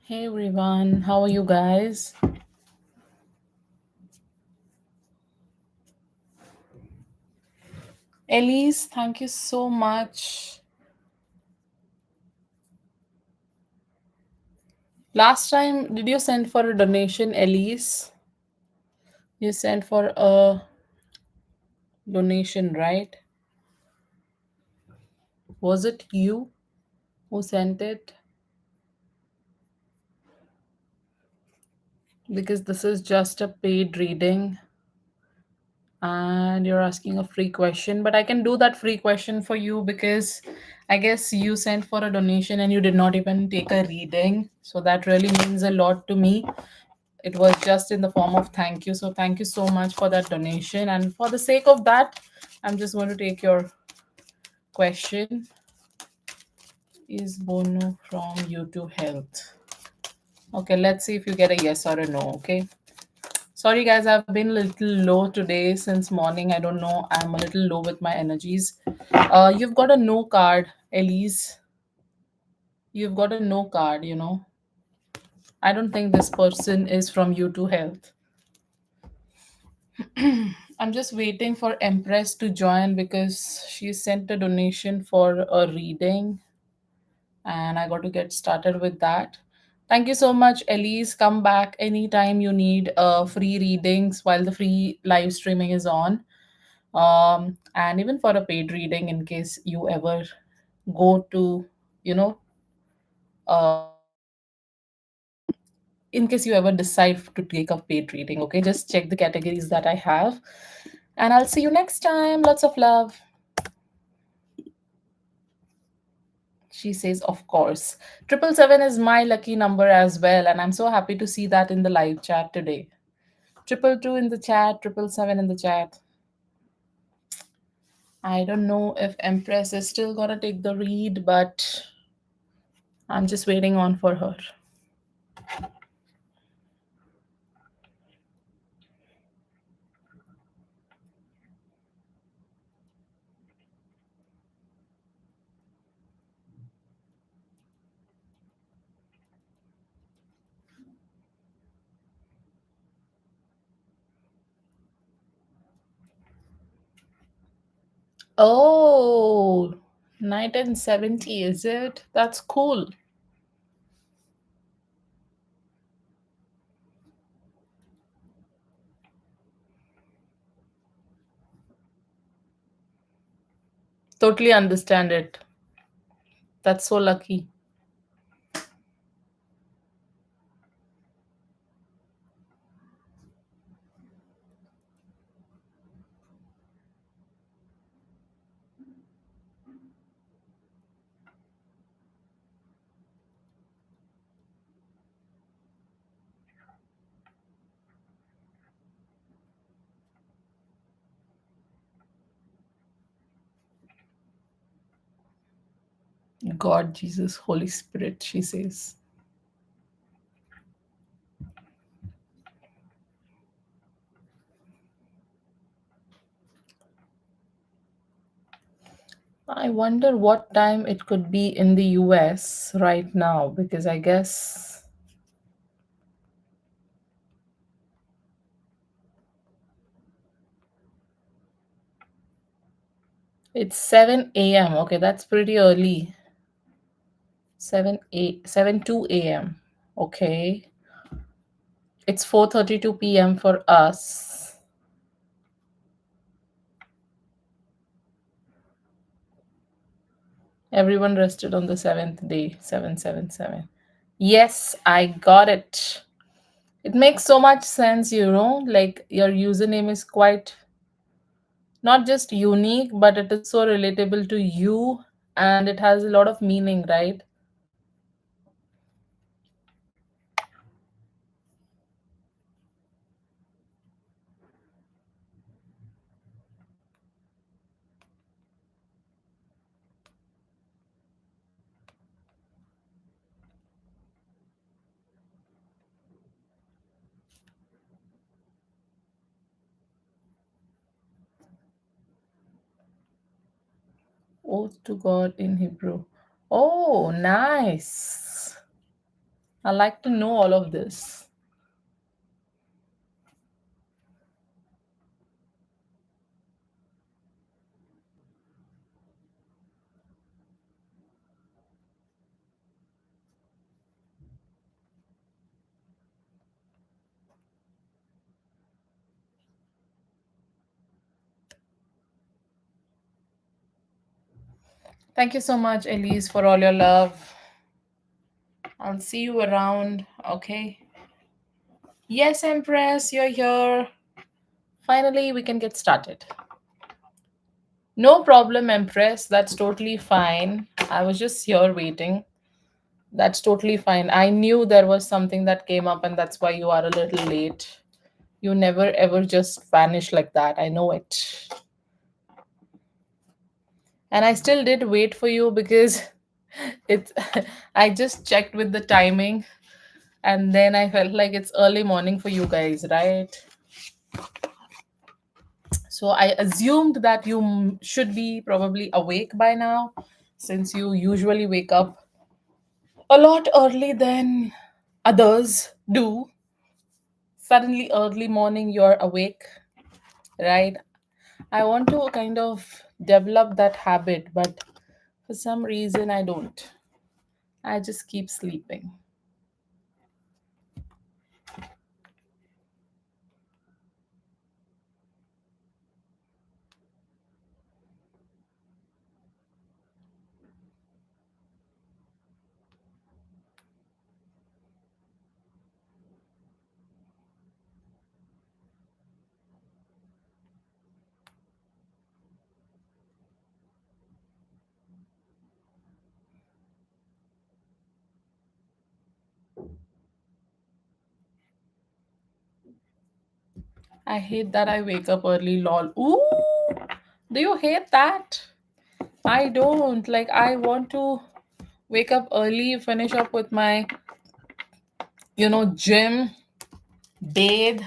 Hey everyone, how are you guys? Elise, thank you so much. Last time, did you send for a donation, Elise? You sent for a donation, right? Was it you who sent it? Because this is just a paid reading and you're asking a free question, but I can do that free question for you because I guess you sent for a donation and you did not even take a reading. So that really means a lot to me. It was just in the form of thank you. So thank you so much for that donation. And for the sake of that, I'm just going to take your question. Is Bono from YouTube Health? Okay, let's see if you get a yes or a no. Okay. Sorry, guys, I've been a little low today since morning. I don't know. I'm a little low with my energies. You've got a no card, Elise. You've got a no card. I don't think this person is from YouTube Health. I'm just waiting for Empress to join because she sent a donation for a reading and I got to get started with that. Thank you so much, Elise. Come back anytime you need free readings while the free live streaming is on. And even for a paid reading in case you ever go to, you know, in case you ever decide to take a paid reading. Okay, just check the categories that I have. And I'll see you next time. Lots of love. She says, of course. 777 is my lucky number as well. And I'm so happy to see that in the live chat today. 222 in the chat, 777 in the chat. I don't know if Empress is still going to take the read, but I'm just waiting on for her. Oh, 1970, is it? That's cool. Totally understand it. That's so lucky. God, Jesus, Holy Spirit, she says. I wonder what time it could be in the US right now because I guess it's 7 a.m. Okay, that's pretty early. 7 2 a.m. Okay. It's 4:32 p.m. for us. Everyone rested on the seventh day, 777. Yes, I got it. It makes so much sense. Like your username is quite not just unique, but it is so relatable to you and it has a lot of meaning, right? Oath to God in Hebrew. Oh, nice. I like to know all of this. Thank you so much, Elise, for all your love. I'll see you around. Okay. Yes, Empress, you're here. Finally, we can get started. No problem, Empress. That's totally fine. I was just here waiting. That's totally fine. I knew there was something that came up, and that's why you are a little late. You never ever just vanish like that. I know it. And I still did wait for you because it's I just checked with the timing, and then I felt like it's early morning for you guys, right? So I assumed that you should be probably awake by now, since you usually wake up a lot early than others do. Suddenly, early morning, you're awake, right? I want to kind of develop that habit, but for some reason, I don't. I just keep sleeping. I hate that I wake up early, lol. Ooh, do you hate that? I don't. Like, I want to wake up early, finish up with my, gym, bathe,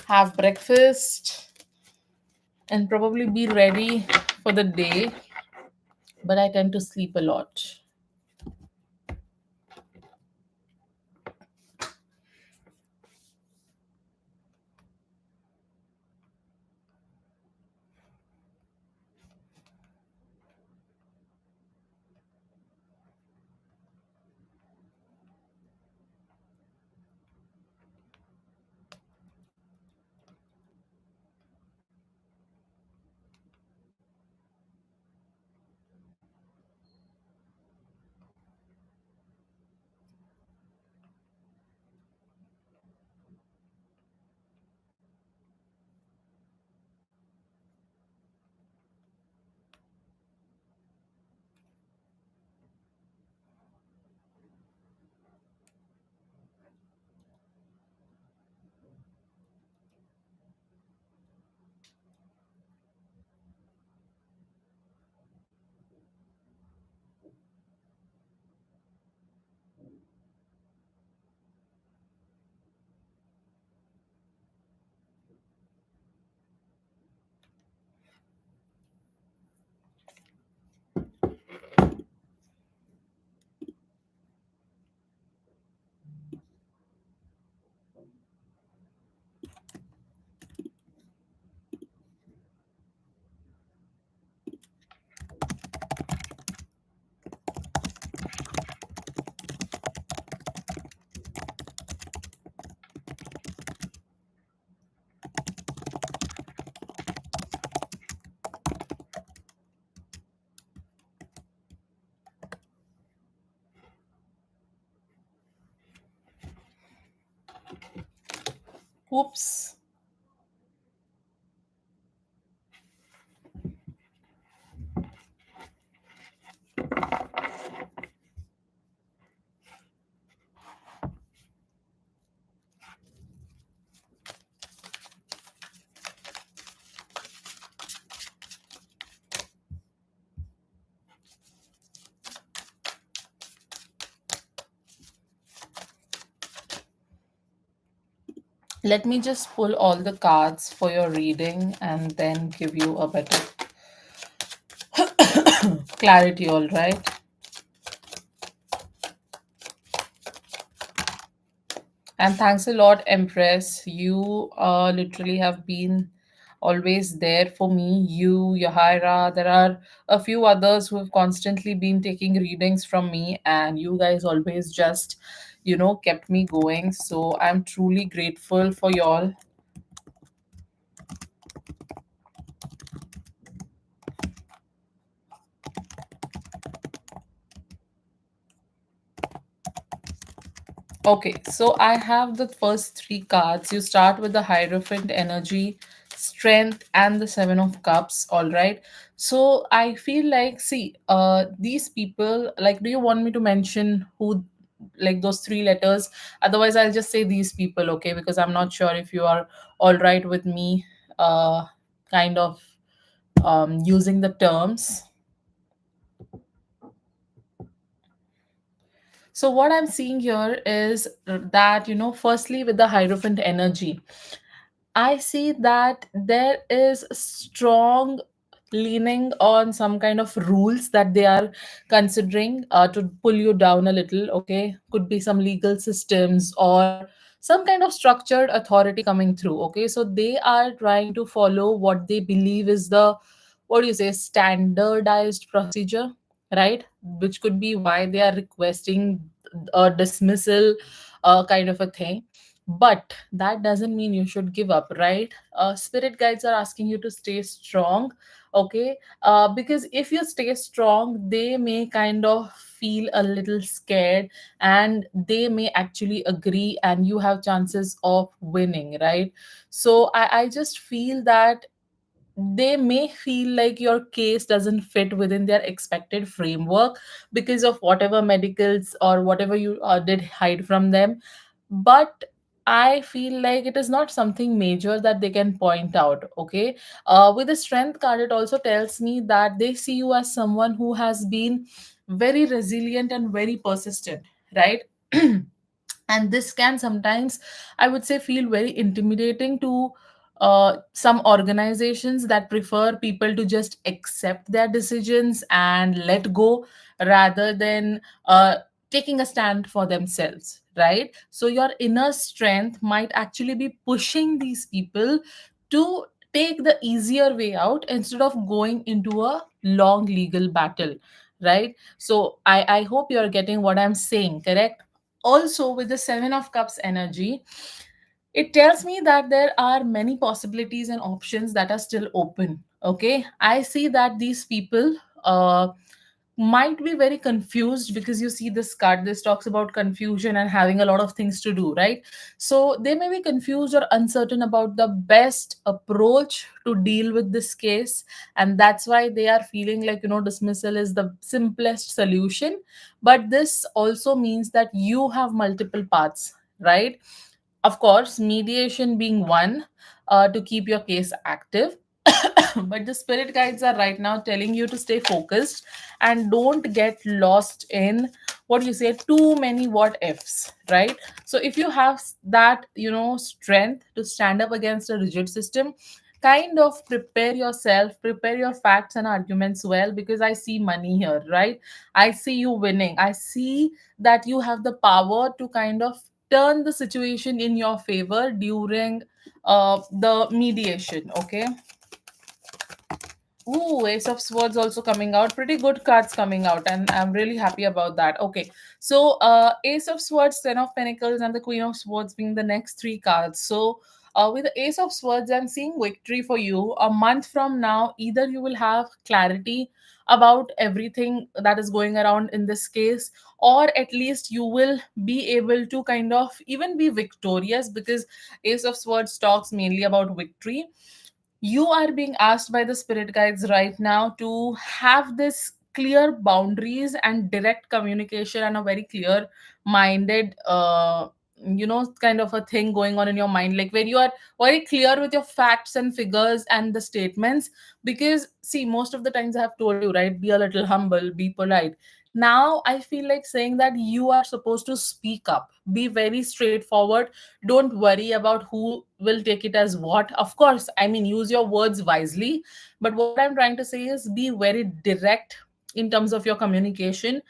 have breakfast, and probably be ready for the day. But I tend to sleep a lot. Oops. Let me just pull all the cards for your reading and then give you a better clarity, all right? And thanks a lot, Empress. You literally have been always there for me. You, Yahaira, there are a few others who have constantly been taking readings from me, and you guys always just, kept me going. So I'm truly grateful for y'all. Okay, so I have the first three cards. You start with the Hierophant energy, strength, and the Seven of Cups. All right. So I feel like, see, these people, like, do you want me to mention who, like, those three letters? Otherwise, I'll just say these people, okay? Because I'm not sure if you are all right with me, kind of using the terms. So what I'm seeing here is that, firstly, with the Hierophant energy, I see that there is strong leaning on some kind of rules that they are considering to pull you down a little. Okay, could be some legal systems or some kind of structured authority coming through. Okay, so they are trying to follow what they believe is the, what do you say, standardized procedure, right? Which could be why they are requesting a dismissal, kind of a thing. But that doesn't mean you should give up, right? Spirit guides are asking you to stay strong. Okay, because if you stay strong, they may kind of feel a little scared, and they may actually agree, and you have chances of winning, right? So I just feel that they may feel like your case doesn't fit within their expected framework because of whatever medicals or whatever you did hide from them. But I feel like it is not something major that they can point out. Okay, with the strength card, it also tells me that they see you as someone who has been very resilient and very persistent, right? And this can sometimes, I would say, feel very intimidating to some organizations that prefer people to just accept their decisions and let go rather than taking a stand for themselves, right? So your inner strength might actually be pushing these people to take the easier way out instead of going into a long legal battle, right? So I hope you're getting what I'm saying, correct? Also, with the Seven of Cups energy, it tells me that there are many possibilities and options that are still open. Okay, I see that these people might be very confused, because you see this card, this talks about confusion and having a lot of things to do, right? So they may be confused or uncertain about the best approach to deal with this case, and that's why they are feeling like, dismissal is the simplest solution. But this also means that you have multiple paths, right? Of course, mediation being one, to keep your case active. But the spirit guides are right now telling you to stay focused and don't get lost in, what do you say, too many what ifs, right? So if you have that, strength to stand up against a rigid system, kind of prepare yourself, prepare your facts and arguments well, because I see money here, right? I see you winning. I see that you have the power to kind of turn the situation in your favor during the mediation. Okay. Ooh, Ace of Swords also coming out. Pretty good cards coming out, and I'm really happy about that. Okay, so Ace of Swords, Ten of Pentacles, and the Queen of Swords being the next three cards. So, with the Ace of Swords, I'm seeing victory for you. A month from now, either you will have clarity about everything that is going around in this case, or at least you will be able to kind of even be victorious, because Ace of Swords talks mainly about victory. You are being asked by the spirit guides right now to have this clear boundaries and direct communication, and a very clear minded, kind of a thing going on in your mind, like where you are very clear with your facts and figures and the statements. Because see, most of the times I have told you, right, be a little humble, be polite. Now I feel like saying that you are supposed to speak up, be very straightforward. Don't worry about who will take it as what. Of course, I mean, use your words wisely, but what I'm trying to say is be very direct, in terms of your communication.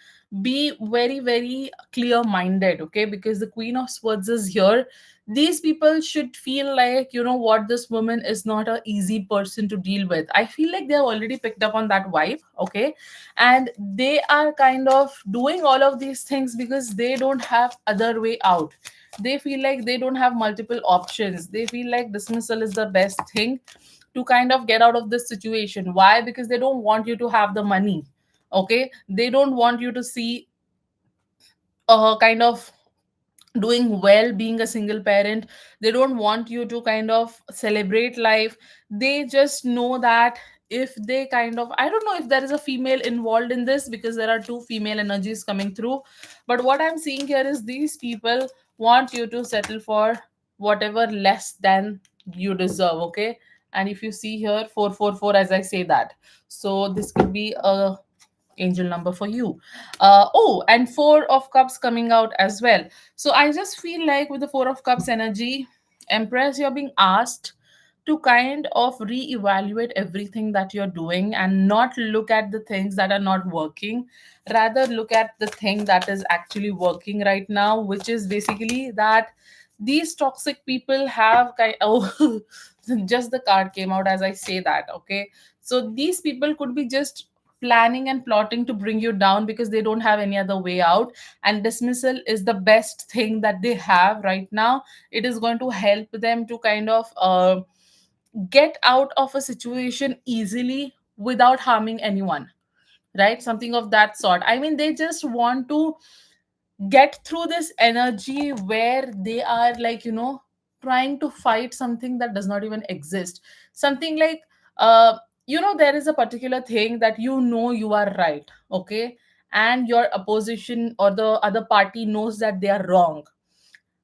Be very, very clear minded, okay? Because the Queen of Swords is here. These people should feel like, you know what, this woman is not a easy person to deal with. I feel like they're already picked up on that vibe, okay? And they are kind of doing all of these things because they don't have other way out. They feel like they don't have multiple options. They feel like dismissal is the best thing to kind of get out of this situation. Why? Because they don't want you to have the money, okay? They don't want you to see kind of doing well being a single parent. They don't want you to kind of celebrate life. They just know that if they kind of, I don't know if there is a female involved in this, because there are two female energies coming through. But what I'm seeing here is these people want you to settle for whatever less than you deserve, okay? And if you see here 444, as I say that, so this could be a angel number for you. Oh, and Four of Cups coming out as well. So I just feel like with the Four of Cups energy, Empress, you're being asked to kind of reevaluate everything that you're doing and not look at the things that are not working. Rather, look at the thing that is actually working right now, which is basically that these toxic people have kind oh just the card came out as I say that, okay? So these people could be just planning and plotting to bring you down because they don't have any other way out, and dismissal is the best thing that they have right now. It is going to help them to kind of get out of a situation easily without harming anyone, right? Something of that sort. I mean, they just want to get through this energy where they are like, trying to fight something that does not even exist. Something like, uh there is a particular thing that you are right, okay? And your opposition or the other party knows that they are wrong.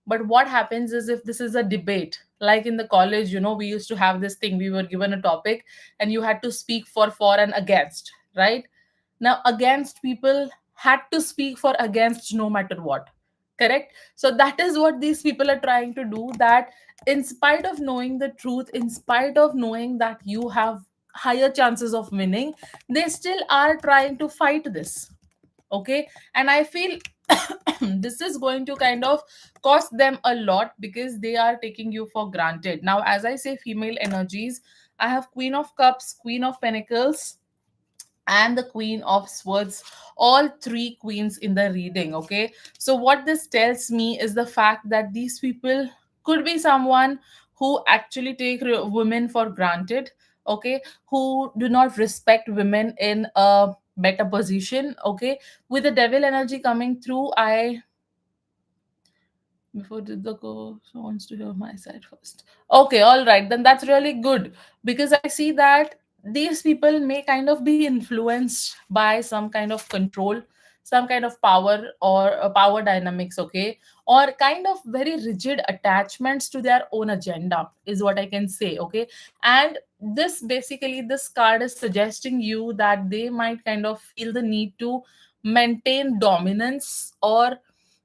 But what happens is, if this is a debate, like in the college, we used to have this thing, we were given a topic and you had to speak for and against, right? Now against people had to speak for against no matter what. Correct? So that is what these people are trying to do, that in spite of knowing the truth, in spite of knowing that you have higher chances of winning, they still are trying to fight this, okay? And I feel this is going to kind of cost them a lot because they are taking you for granted. Now, as I say, female energies, I have Queen of Cups, Queen of Pentacles, and the Queen of Swords, all three queens in the reading, okay? So what this tells me is the fact that these people could be someone who actually take women for granted, okay? Who do not respect women in a better position, okay? With the devil energy coming through, I before did the go so wants to hear my side first. Okay, all right, then that's really good, because I see that these people may kind of be influenced by some kind of control, some kind of power, or power dynamics, okay? Or kind of very rigid attachments to their own agenda is what I can say, okay? And this basically, this card is suggesting you that they might kind of feel the need to maintain dominance or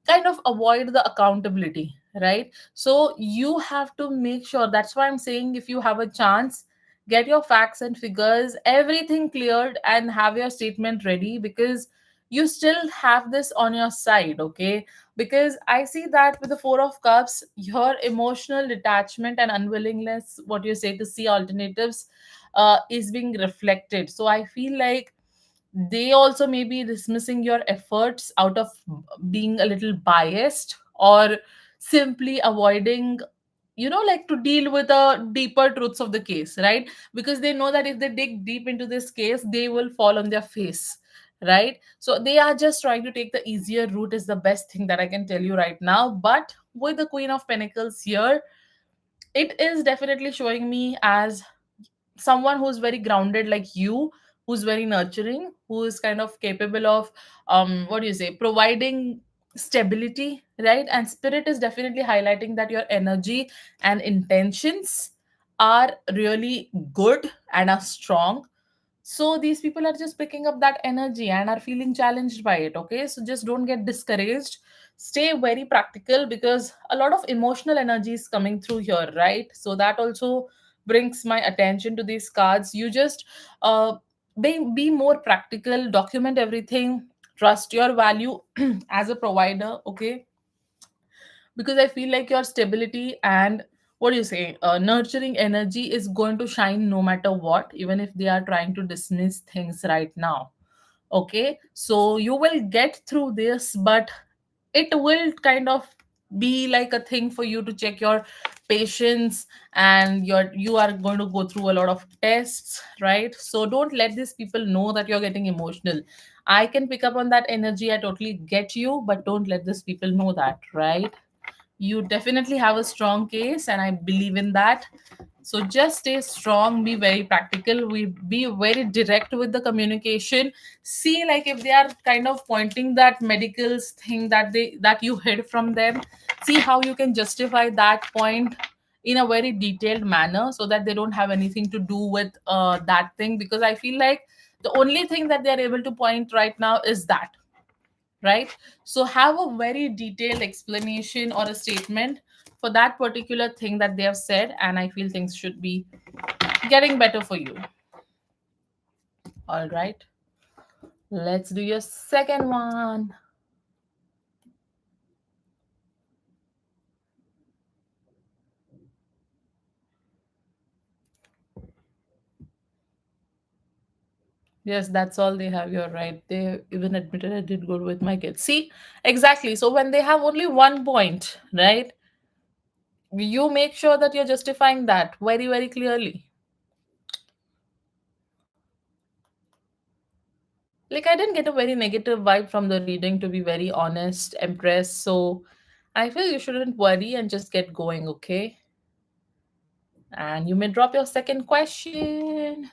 kind of avoid the accountability, right? So you have to make sure, that's why I'm saying, if you have a chance, get your facts and figures, everything cleared, and have your statement ready, because you still have this on your side, okay? Because I see that with the Four of Cups, your emotional detachment and unwillingness, what you say, to see alternatives is being reflected. So I feel like they also may be dismissing your efforts out of being a little biased, or simply avoiding, like to deal with the deeper truths of the case, right? Because they know that if they dig deep into this case, they will fall on their face, right? So they are just trying to take the easier route, is the best thing that I can tell you right now. But with the Queen of Pentacles here, it is definitely showing me as someone who's very grounded like you, who's very nurturing, who is kind of capable of what do you say, providing stability, right? And spirit is definitely highlighting that your energy and intentions are really good and are strong. So these people are just picking up that energy and are feeling challenged by it, okay? So just don't get discouraged. Stay very practical, because a lot of emotional energy is coming through here, right? So that also brings my attention to these cards. You just Be more practical, document everything, trust your value as a provider, okay? Because I feel like your stability and, what do you say, nurturing energy is going to shine no matter what, even if they are trying to dismiss things right now. Okay, so you will get through this, but it will kind of be like a thing for you to check your patience, and you are going to go through a lot of tests, right? So don't let these people know that you're getting emotional. I can pick up on that energy, I totally get you, but don't let these people know that, right? You definitely have a strong case, and I believe in that. So just stay strong, be very practical, we be very direct with the communication. See, like if they are kind of pointing that medicals thing that you hid from them, see how you can justify that point in a very detailed manner, so that they don't have anything to do with that thing. Because I feel like the only thing that they are able to point right now is that, right? So have a very detailed explanation or a statement for that particular thing that they have said, and I feel things should be getting better for you. All right, let's do your second one. Yes, that's all they have. You're right. They even admitted I did good with my kids. See, exactly. So when they have only one point, right, you make sure that you're justifying that very, very clearly. Like, I didn't get a very negative vibe from the reading, to be very honest, Empress. So I feel you shouldn't worry and just get going, okay? And you may drop your second question.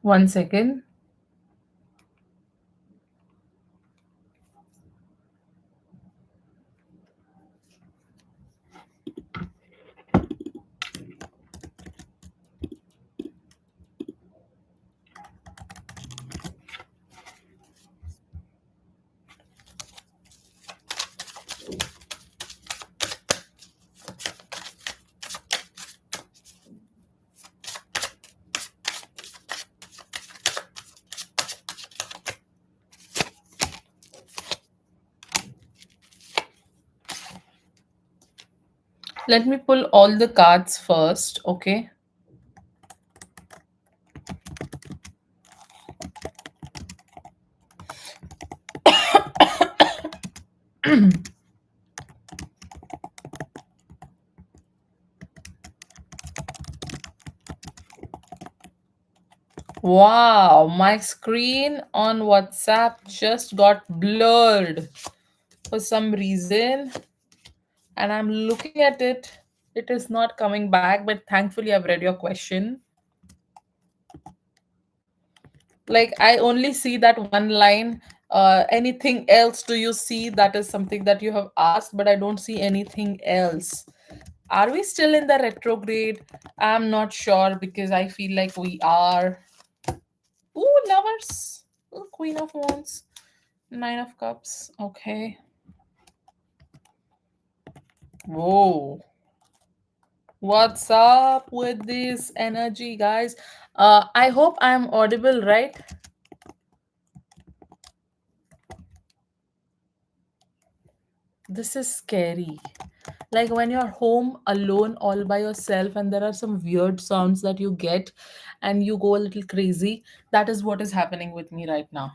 1 second. Let me pull all the cards first, okay? Wow, my screen on WhatsApp just got blurred for some reason, and I'm looking at it. It is not coming back, but thankfully, I've read your question. Like, I only see that one line. Anything else do you see? That is something that you have asked, but I don't see anything else. Are we still in the retrograde? I'm not sure because I feel like we are. Ooh, lovers. Ooh, Queen of Wands. Nine of Cups. Okay. Whoa. What's up with this energy, guys? I hope I'm audible, right? This is scary. Like when you're home alone all by yourself and there are some weird sounds that you get and you go a little crazy. That is what is happening with me right now.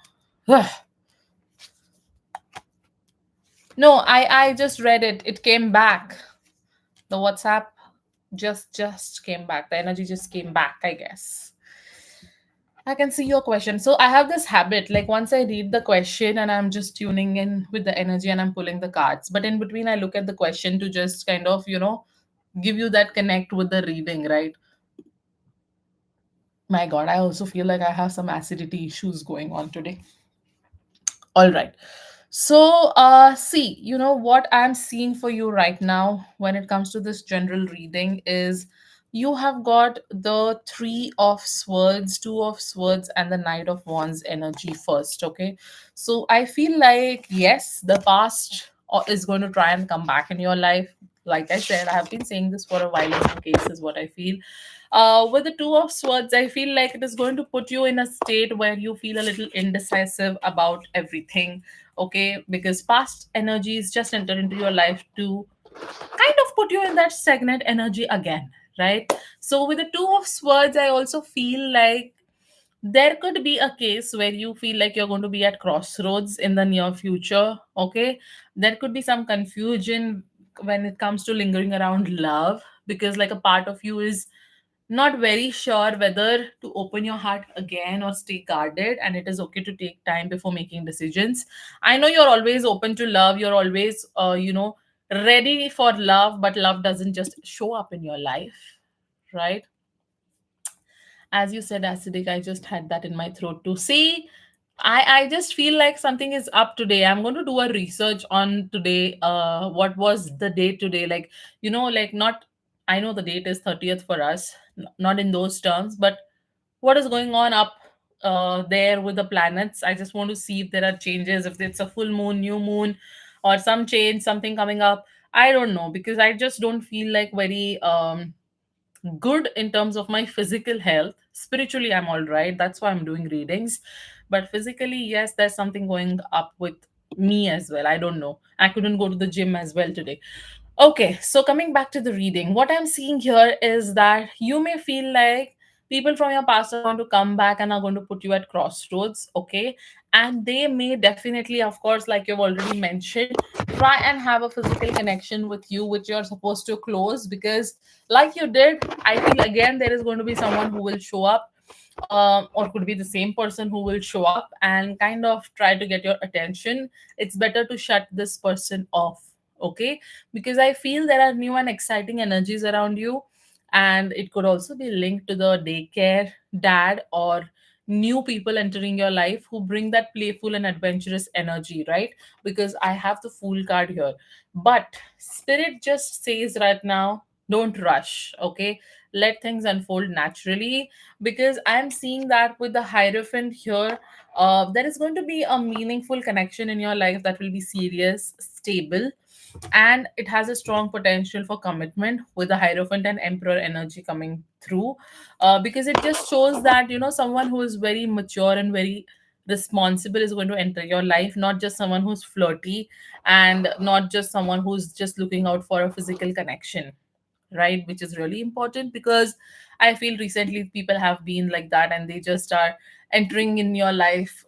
No, I just read it. It came back. The WhatsApp just came back. The energy just came back, I guess. I can see your question. So I have this habit, like once I read the question and I'm just tuning in with the energy and I'm pulling the cards. But in between I look at the question to just kind of, give you that connect with the reading, right? My God, I also feel like I have some acidity issues going on today. All right. So, see, what I'm seeing for you right now when it comes to this general reading is you have got the Three of Swords, Two of Swords, and the Knight of Wands energy first. Okay. So, I feel like, yes, the past is going to try and come back in your life. Like I said, I have been saying this for a while in some cases, what I feel. With the Two of Swords, I feel like it is going to put you in a state where you feel a little indecisive about everything. Okay, because past energies just enter into your life to kind of put you in that stagnant energy again, right? So with the Two of Swords, I also feel like there could be a case where you feel like you're going to be at crossroads in the near future. Okay, there could be some confusion when it comes to lingering around love, because like a part of you is not very sure whether to open your heart again or stay guarded, and it is okay to take time before making decisions. I know you're always open to love, you're always ready for love, but love doesn't just show up in your life, right? As you said, acidic, I just had that in my throat to see. I just feel like something is up today. I'm going to do a research on today. What was the date today? Like, like not, I know the date is 30th for us, not in those terms, but what is going on up there with the planets? I just want to see if there are changes, if it's a full moon, new moon, or some change, something coming up. I don't know, because I just don't feel like very good in terms of my physical health. Spiritually, I'm all right. That's why I'm doing readings. But physically, yes, there's something going up with me as well. I don't know. I couldn't go to the gym as well today. Okay, so coming back to the reading, what I'm seeing here is that you may feel like people from your past are going to come back and are going to put you at crossroads, okay? And they may definitely, of course, like you've already mentioned, try and have a physical connection with you, which you're supposed to close, because, like you did, I feel again there is going to be someone who will show up, or could be the same person who will show up and kind of try to get your attention. It's better to shut this person off, okay? Because I feel there are new and exciting energies around you, and it could also be linked to the daycare dad or new people entering your life who bring that playful and adventurous energy, right? Because I have the Fool card here. But Spirit just says right now, don't rush, okay? Let things unfold naturally, because I'm seeing that with the Hierophant here, there is going to be a meaningful connection in your life that will be serious, stable, and it has a strong potential for commitment with the Hierophant and Emperor energy coming through, because it just shows that someone who is very mature and very responsible is going to enter your life, not just someone who's flirty and not just someone who's just looking out for a physical connection, right? Which is really important, because I feel recently people have been like that and they just are entering in your life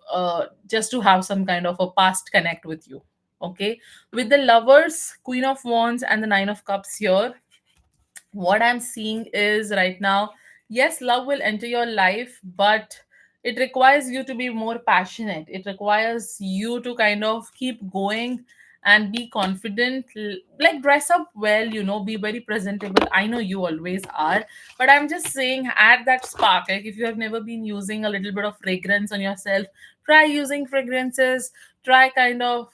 just to have some kind of a past connect with you, okay? With the Lovers, Queen of Wands, and the Nine of Cups here, what I'm seeing is right now, yes, love will enter your life, but It requires you to be more passionate. It requires you to kind of keep going and be confident. Like dress up well, be very presentable. I know you always are, but I'm just saying, add that spark. Like if you have never been using a little bit of fragrance on yourself, try using fragrances. Try kind of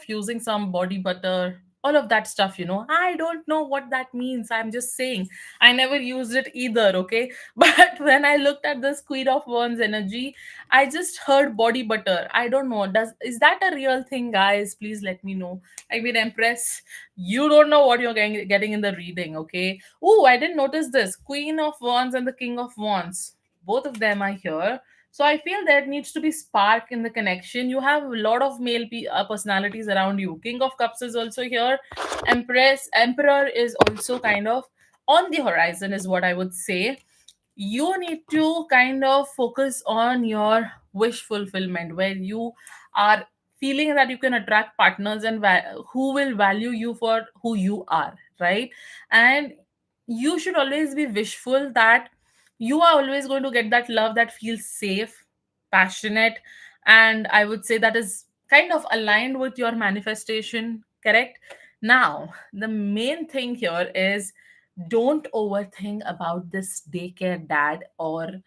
using some body butter, all of that stuff. I don't know what that means. I'm just saying, I never used it either, okay? But when I looked at this Queen of Wands energy, I just heard body butter. I don't know, does is that a real thing, guys? Please let me know. I mean, Empress, you don't know what you're getting in the reading, okay? Oh, I didn't notice this. Queen of Wands and the King of Wands, both of them are here. So I feel there needs to be spark in the connection. You have a lot of male personalities around you. King of Cups is also here. Emperor is also kind of on the horizon, is what I would say. You need to kind of focus on your wish fulfillment, where you are feeling that you can attract partners and who will value you for who you are, right? And you should always be wishful that you are always going to get that love that feels safe, passionate, and I would say that is kind of aligned with your manifestation, correct? Now the main thing here is, don't overthink about this daycare dad or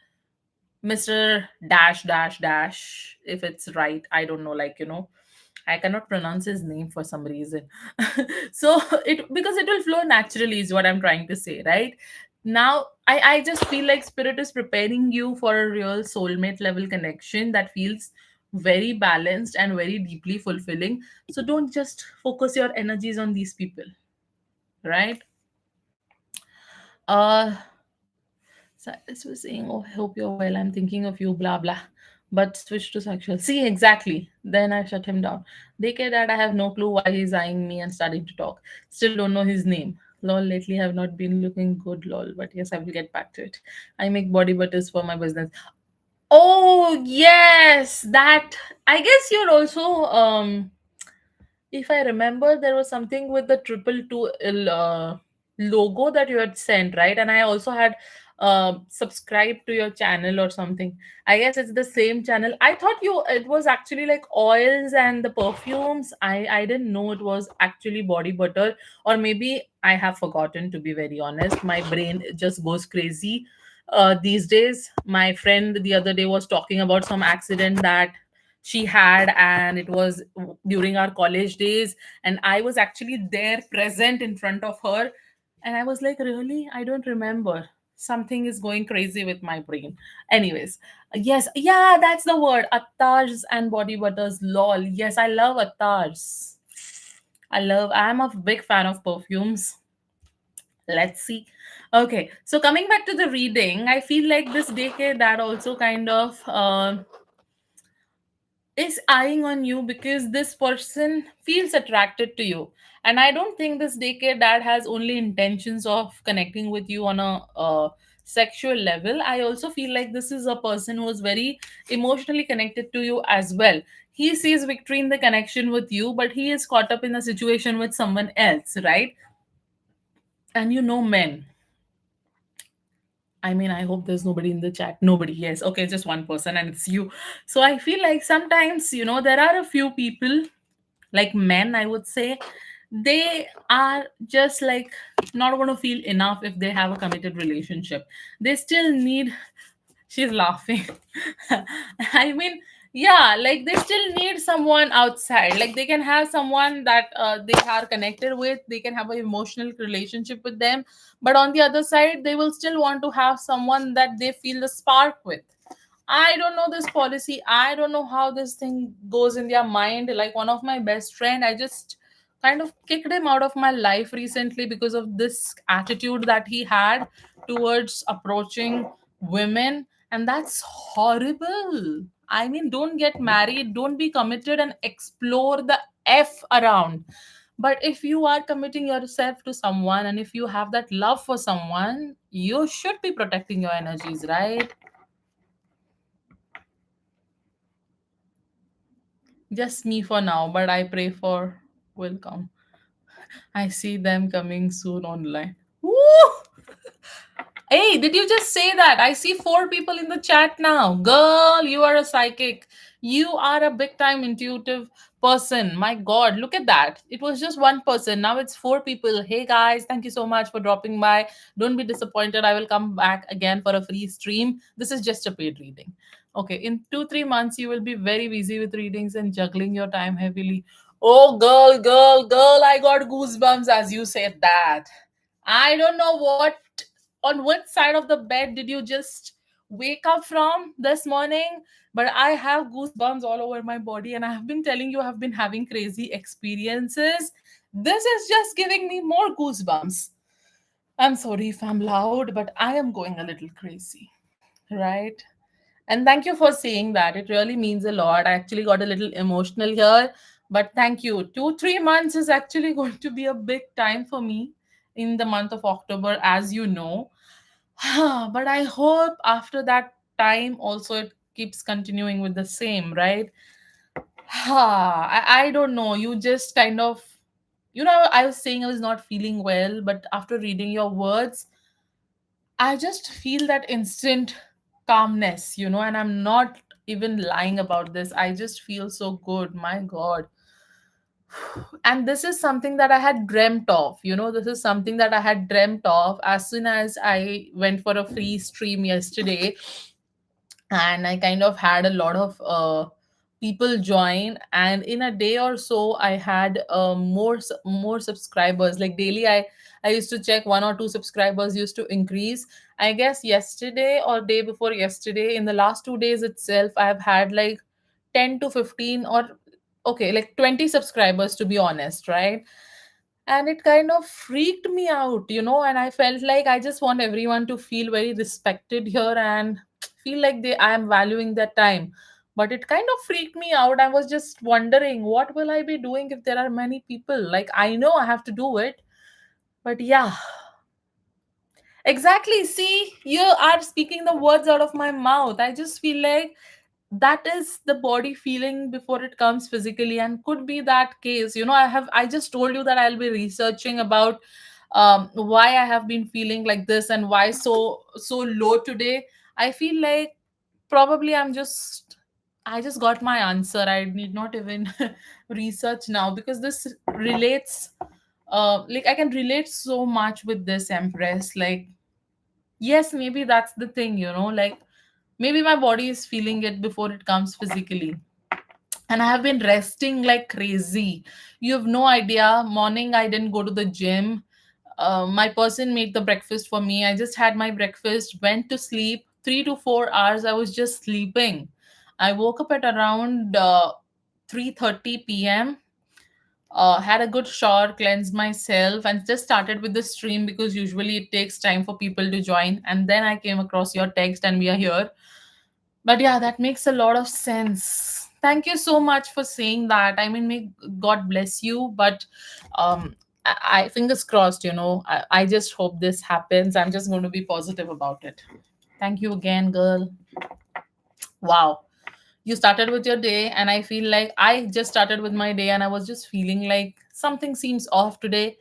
Mr. Dash Dash Dash, if it's right. I don't know, like, I cannot pronounce his name for some reason. So it, because it will flow naturally, is what I'm trying to say, right? Now I just feel like spirit is preparing you for a real soulmate level connection that feels very balanced and very deeply fulfilling. So don't just focus your energies on these people, right? uh Cyrus was saying, "Oh, I hope you're well. I'm thinking of you, blah, blah." But switch to sexual. See, exactly. Then I shut him down. They care that I have no clue why he's eyeing me and starting to talk. Still don't know his name. Lol, lately have not been looking good, lol. But yes, I will get back to it. I make body butters for my business. Oh, yes. That. I guess you're also if I remember, there was something with the triple two logo that you had sent, right? And I also had subscribed to your channel or something. I guess it's the same channel. I thought it was actually like oils and the perfumes. I didn't know it was actually body butter, or maybe I have forgotten. To be very honest, my brain just goes crazy. These days, my friend the other day was talking about some accident that she had, and it was during our college days, and I was actually there present in front of her, and I was like, really, I don't remember. Something is going crazy with my brain. Anyways, yes, yeah, that's the word, attars and body butters, lol. Yes, I love attars. I'm a big fan of perfumes. Let's see. Okay, so coming back to the reading, I feel like this decade that also kind of is eyeing on you because this person feels attracted to you. And I don't think this daycare dad has only intentions of connecting with you on a sexual level. I also feel like this is a person who is very emotionally connected to you as well. He sees victory in the connection with you, but he is caught up in a situation with someone else, right? And men, I mean, I hope there's nobody in the chat. Nobody. Yes. Okay, just one person, and it's you. So I feel like sometimes, there are a few people, like men, I would say, they are just like not going to feel enough if they have a committed relationship. They still need. She's laughing. I mean, yeah, like they still need someone outside. Like they can have someone that they are connected with, they can have an emotional relationship with them, but on the other side they will still want to have someone that they feel the spark with. I don't know this policy. I don't know how this thing goes in their mind. Like one of my best friend, I just kind of kicked him out of my life recently because of this attitude that he had towards approaching women, and that's horrible. I mean, don't get married, don't be committed and explore the f around. But if you are committing yourself to someone and if you have that love for someone, you should be protecting your energies, right? Just me for now, but I pray for will come. I see them coming soon online. Woo! Hey, did you just say that? I see four people in the chat now. Girl, you are a psychic. You are a big time intuitive person. My God, look at that. It was just one person. Now it's four people. Hey guys, thank you so much for dropping by. Don't be disappointed. I will come back again for a free stream. This is just a paid reading. Okay, in 2, 3 months, you will be very busy with readings and juggling your time heavily. Oh, girl, girl, girl, I got goosebumps as you said that. I don't know on which side of the bed did you just wake up from this morning, but I have goosebumps all over my body, and I have been telling you, I have been having crazy experiences. This is just giving me more goosebumps. I'm sorry if I'm loud, but I am going a little crazy, right? And thank you for saying that. It really means a lot. I actually got a little emotional here, but thank you. 2, 3 months is actually going to be a big time for me in the month of October, as you know. But I hope after that time also it keeps continuing with the same, right? I don't know. You just kind of, I was saying I was not feeling well, but after reading your words, I just feel that instant calmness, and I'm not even lying about this. I just feel so good. My God. And this is something that I had dreamt of. This is something that I had dreamt of as soon as I went for a free stream yesterday, and I kind of had a lot of people join, and in a day or so I had more subscribers. Like daily, I used to check, 1 or 2 subscribers used to increase. I guess yesterday or day before yesterday, in the last 2 days itself, I have had like 10 to 15, or okay, like 20 subscribers, to be honest, right? And it kind of freaked me out, and I felt like I just want everyone to feel very respected here and feel like I am valuing their time. But it kind of freaked me out. I was just wondering, what will I be doing if there are many people? Like, I know I have to do it, but yeah. Exactly. See, you are speaking the words out of my mouth. I just feel like that is the body feeling before it comes physically, and could be that case. I just told you that I'll be researching about why I have been feeling like this and why so low today. I feel like probably I just got my answer. I need not even research now, because this relates, like I can relate so much with this, Empress. Like, yes, maybe that's the thing, like maybe my body is feeling it before it comes physically. And I have been resting like crazy. You have no idea. Morning, I didn't go to the gym. My person made the breakfast for me. I just had my breakfast, went to sleep. 3 to 4 hours, I was just sleeping. I woke up at around 3:30 p.m. Had a good shower, cleansed myself, and just started with the stream, because usually it takes time for people to join. And then I came across your text, and we are here. But yeah, that makes a lot of sense. Thank you so much for saying that. I mean, may God bless you. But I fingers crossed, I just hope this happens. I'm just going to be positive about it. Thank you again, girl. Wow. You started with your day, and I feel like I just started with my day, and I was just feeling like something seems off today.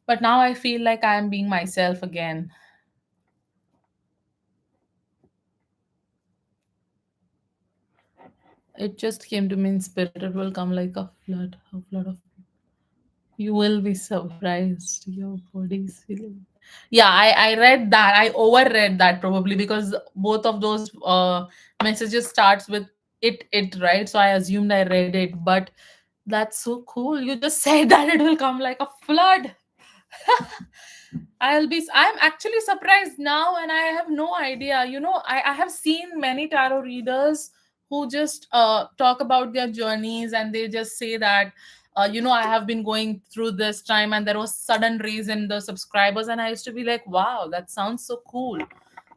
But now I feel like I am being myself again. It just came to me in spirit. It will come like a flood of. You will be surprised. Your body's feeling. Yeah, I read that. I overread that probably, because both of those messages starts with it, right? So I assumed I read it, but that's so cool. You just said that it will come like a flood. I'm actually surprised now, and I have no idea. I have seen many tarot readers who just talk about their journeys, and they just say that, I have been going through this time, and there was sudden raise in the subscribers, and I used to be like, wow, that sounds so cool.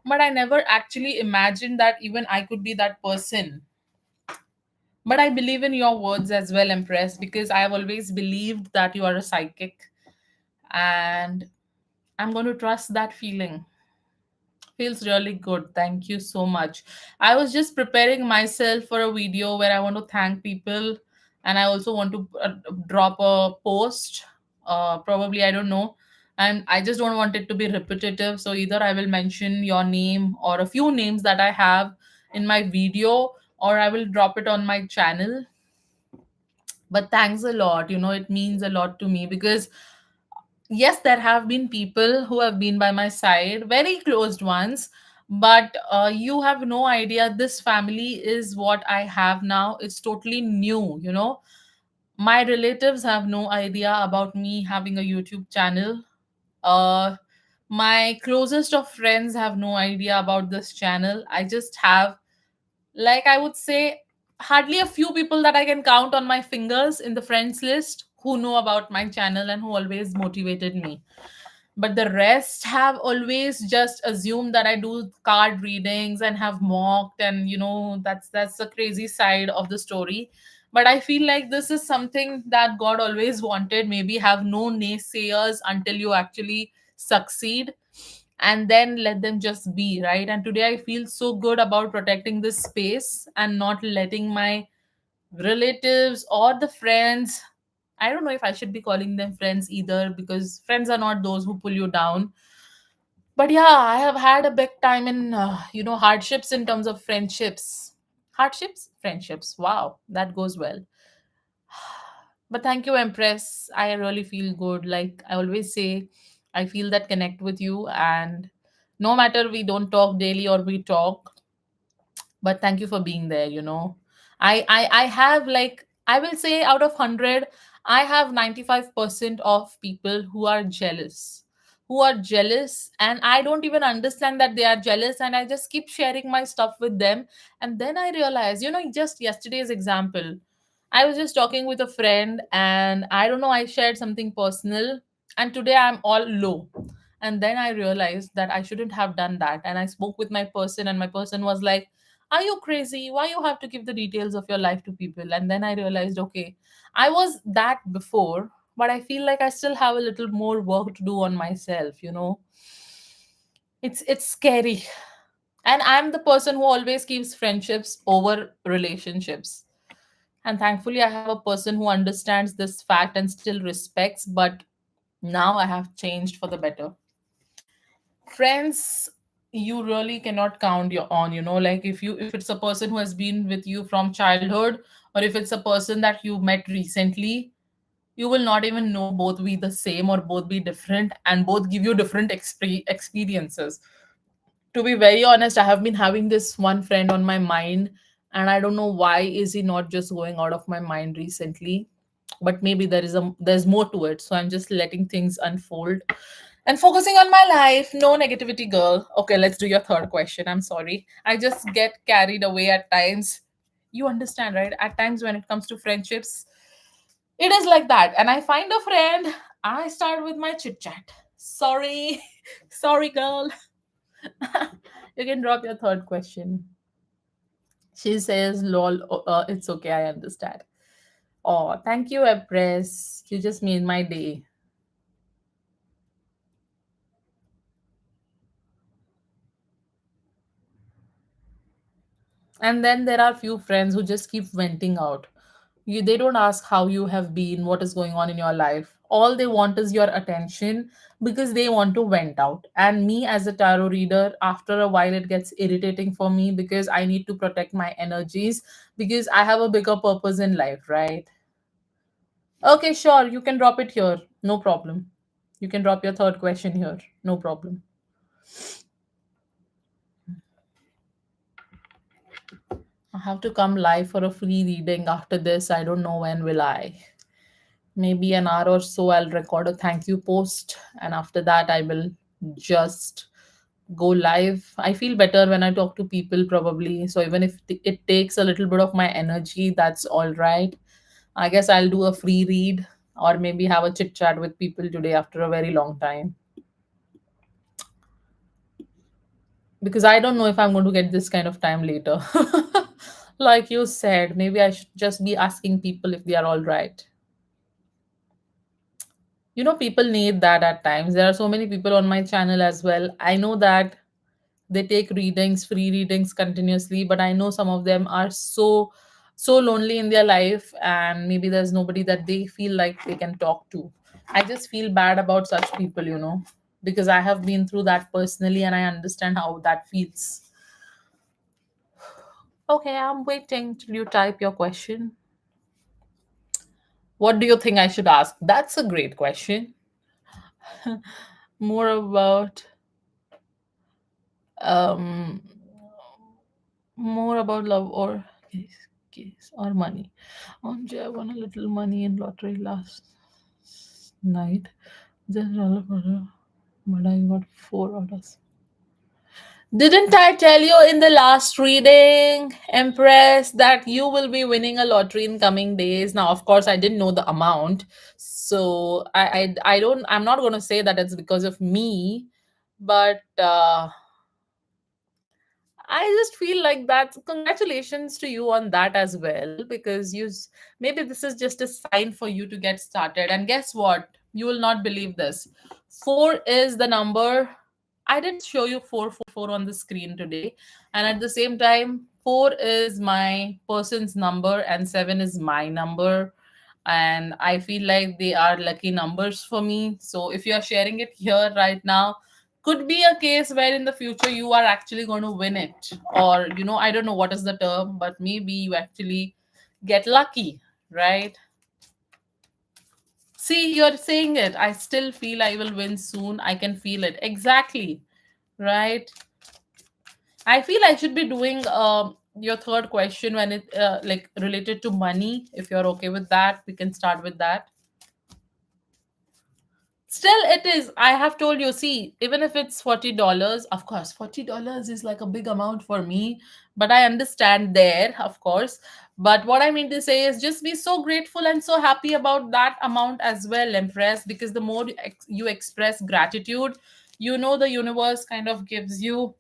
But I never actually imagined that even I could be that person. But I believe in your words as well, Empress, because I have always believed that you are a psychic, and I'm going to trust that feeling. Feels really good. Thank you so much. I was just preparing myself for a video where I want to thank people, and I also want to drop a post. Probably, I don't know. And I just don't want it to be repetitive. So either I will mention your name or a few names that I have in my video, or I will drop it on my channel. But thanks a lot. It means a lot to me because yes, there have been people who have been by my side, very closed ones, but you have no idea. This family is what I have now. It's totally new. My relatives have no idea about me having a YouTube channel. uh my closest of friends have no idea about this channel. I just have, like, I would say, hardly a few people that I can count on my fingers in the friends list who know about my channel and who always motivated me. But the rest have always just assumed that I do card readings and have mocked, and that's the crazy side of the story. But I feel like this is something that God always wanted. Maybe have no naysayers until you actually succeed, and then let them just be, right? And today I feel so good about protecting this space and not letting my relatives or the friends, I don't know if I should be calling them friends either, because friends are not those who pull you down. But yeah, I have had a big time in hardships in terms of friendships. Hardships, friendships. Wow, that goes well. But thank you, Empress. I really feel good. Like I always say, I feel that connect with you, and no matter we don't talk daily or we talk, but thank you for being there. I have, like, I will say, out of 100, I have 95% of people who are jealous, and I don't even understand that they are jealous, and I just keep sharing my stuff with them. And then I realize, just yesterday's example, I was just talking with a friend, and I don't know, I shared something personal, and today I'm all low. And then I realized that I shouldn't have done that, and I spoke with my person, and my person was like, are you crazy? Why you have to give the details of your life to people? And then I realized, okay, I was that before, but I feel like I still have a little more work to do on myself. It's scary. And I'm the person who always keeps friendships over relationships. And thankfully I have a person who understands this fact and still respects, but now I have changed for the better. Friends, you really cannot count your on, like, if it's a person who has been with you from childhood, or if it's a person that you met recently, you will not even know both be the same or both be different, and both give you different experiences. To be very honest, I have been having this one friend on my mind, and I don't know why is he not just going out of my mind recently. But maybe there's more to it, so I'm just letting things unfold and focusing on my life. No negativity, girl. Okay, let's do your third question. I'm sorry, I just get carried away at times. You understand, right? At times when it comes to friendships, it is like that, and I find a friend, I start with my chit chat. Sorry. Sorry, girl. You can drop your third question. She says, lol, it's okay, I understand. Oh, thank you, Empress. You just made my day. And then there are few friends who just keep venting out. They don't ask how you have been, what is going on in your life. All they want is your attention because they want to vent out. And me as a tarot reader, after a while, it gets irritating for me because I need to protect my energies because I have a bigger purpose in life, right? Okay, sure. You can drop it here. No problem. You can drop your third question here. No problem. I have to come live for a free reading after this. I don't know when will I. Maybe an hour or so I'll record a thank you post, and after that I will just go live. I feel better when I talk to people probably. So even if it takes a little bit of my energy, that's all right. I guess I'll do a free read or maybe have a chit chat with people today after a very long time, because I don't know if I'm going to get this kind of time later. Like you said, maybe I should just be asking people if they are all right. People need that at times. There are so many people on my channel as well. I know that they take readings, free readings continuously, but I know some of them are so lonely in their life, and maybe there's nobody that they feel like they can talk to. I just feel bad about such people, because I have been through that personally and I understand how that feels. Okay, I'm waiting till you type your question. What do you think I should ask? That's a great question. More about um more about love or case or money. I won a little money in lottery last night. Just all of it, but I got four orders. Didn't I tell you in the last reading, Empress, that you will be winning a lottery in coming days? Now, of course, I didn't know the amount, so I don't. I'm not going to say that it's because of me, but I just feel like that. Congratulations to you on that as well, because maybe this is just a sign for you to get started. And guess what? You will not believe this. Four is the number. I did show you 444 on the screen today, and at the same time, four is my person's number, and seven is my number. And I feel like they are lucky numbers for me. So if you are sharing it here right now, could be a case where in the future you are actually going to win it, or I don't know what is the term, but maybe you actually get lucky, right? See, you're saying it. I still feel I will win soon. I can feel it exactly, right? I feel I should be doing your third question when it like related to money. If you're okay with that, we can start with that. Still, it is. I have told you, see, even if it's $40, of course, $40 is like a big amount for me, but I understand there, of course. But what I mean to say is just be so grateful and so happy about that amount as well, Empress, because the more you express gratitude, the universe kind of gives you,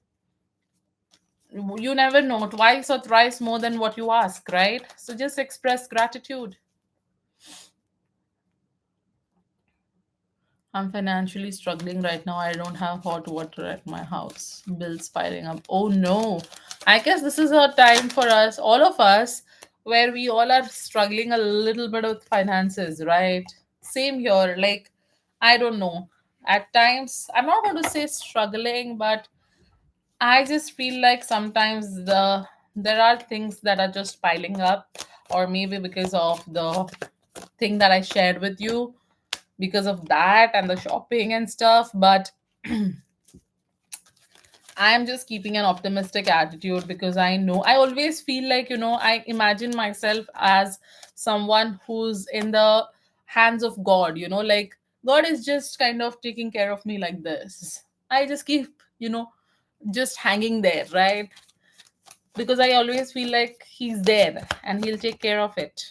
you never know, twice or thrice more than what you ask, right? So just express gratitude. I'm financially struggling right now. I don't have hot water at my house. Bills piling up. Oh no. I guess this is a time for us, all of us, where we all are struggling a little bit with finances, right? Same here. Like, I don't know. At times, I'm not going to say struggling, but I just feel like sometimes there are things that are just piling up, or maybe because of the thing that I shared with you, because of that and the shopping and stuff. But I am just keeping an optimistic attitude, because I know, I always feel like, I imagine myself as someone who's in the hands of God, like God is just kind of taking care of me like this. I just keep, just hanging there, right? Because I always feel like He's there and He'll take care of it.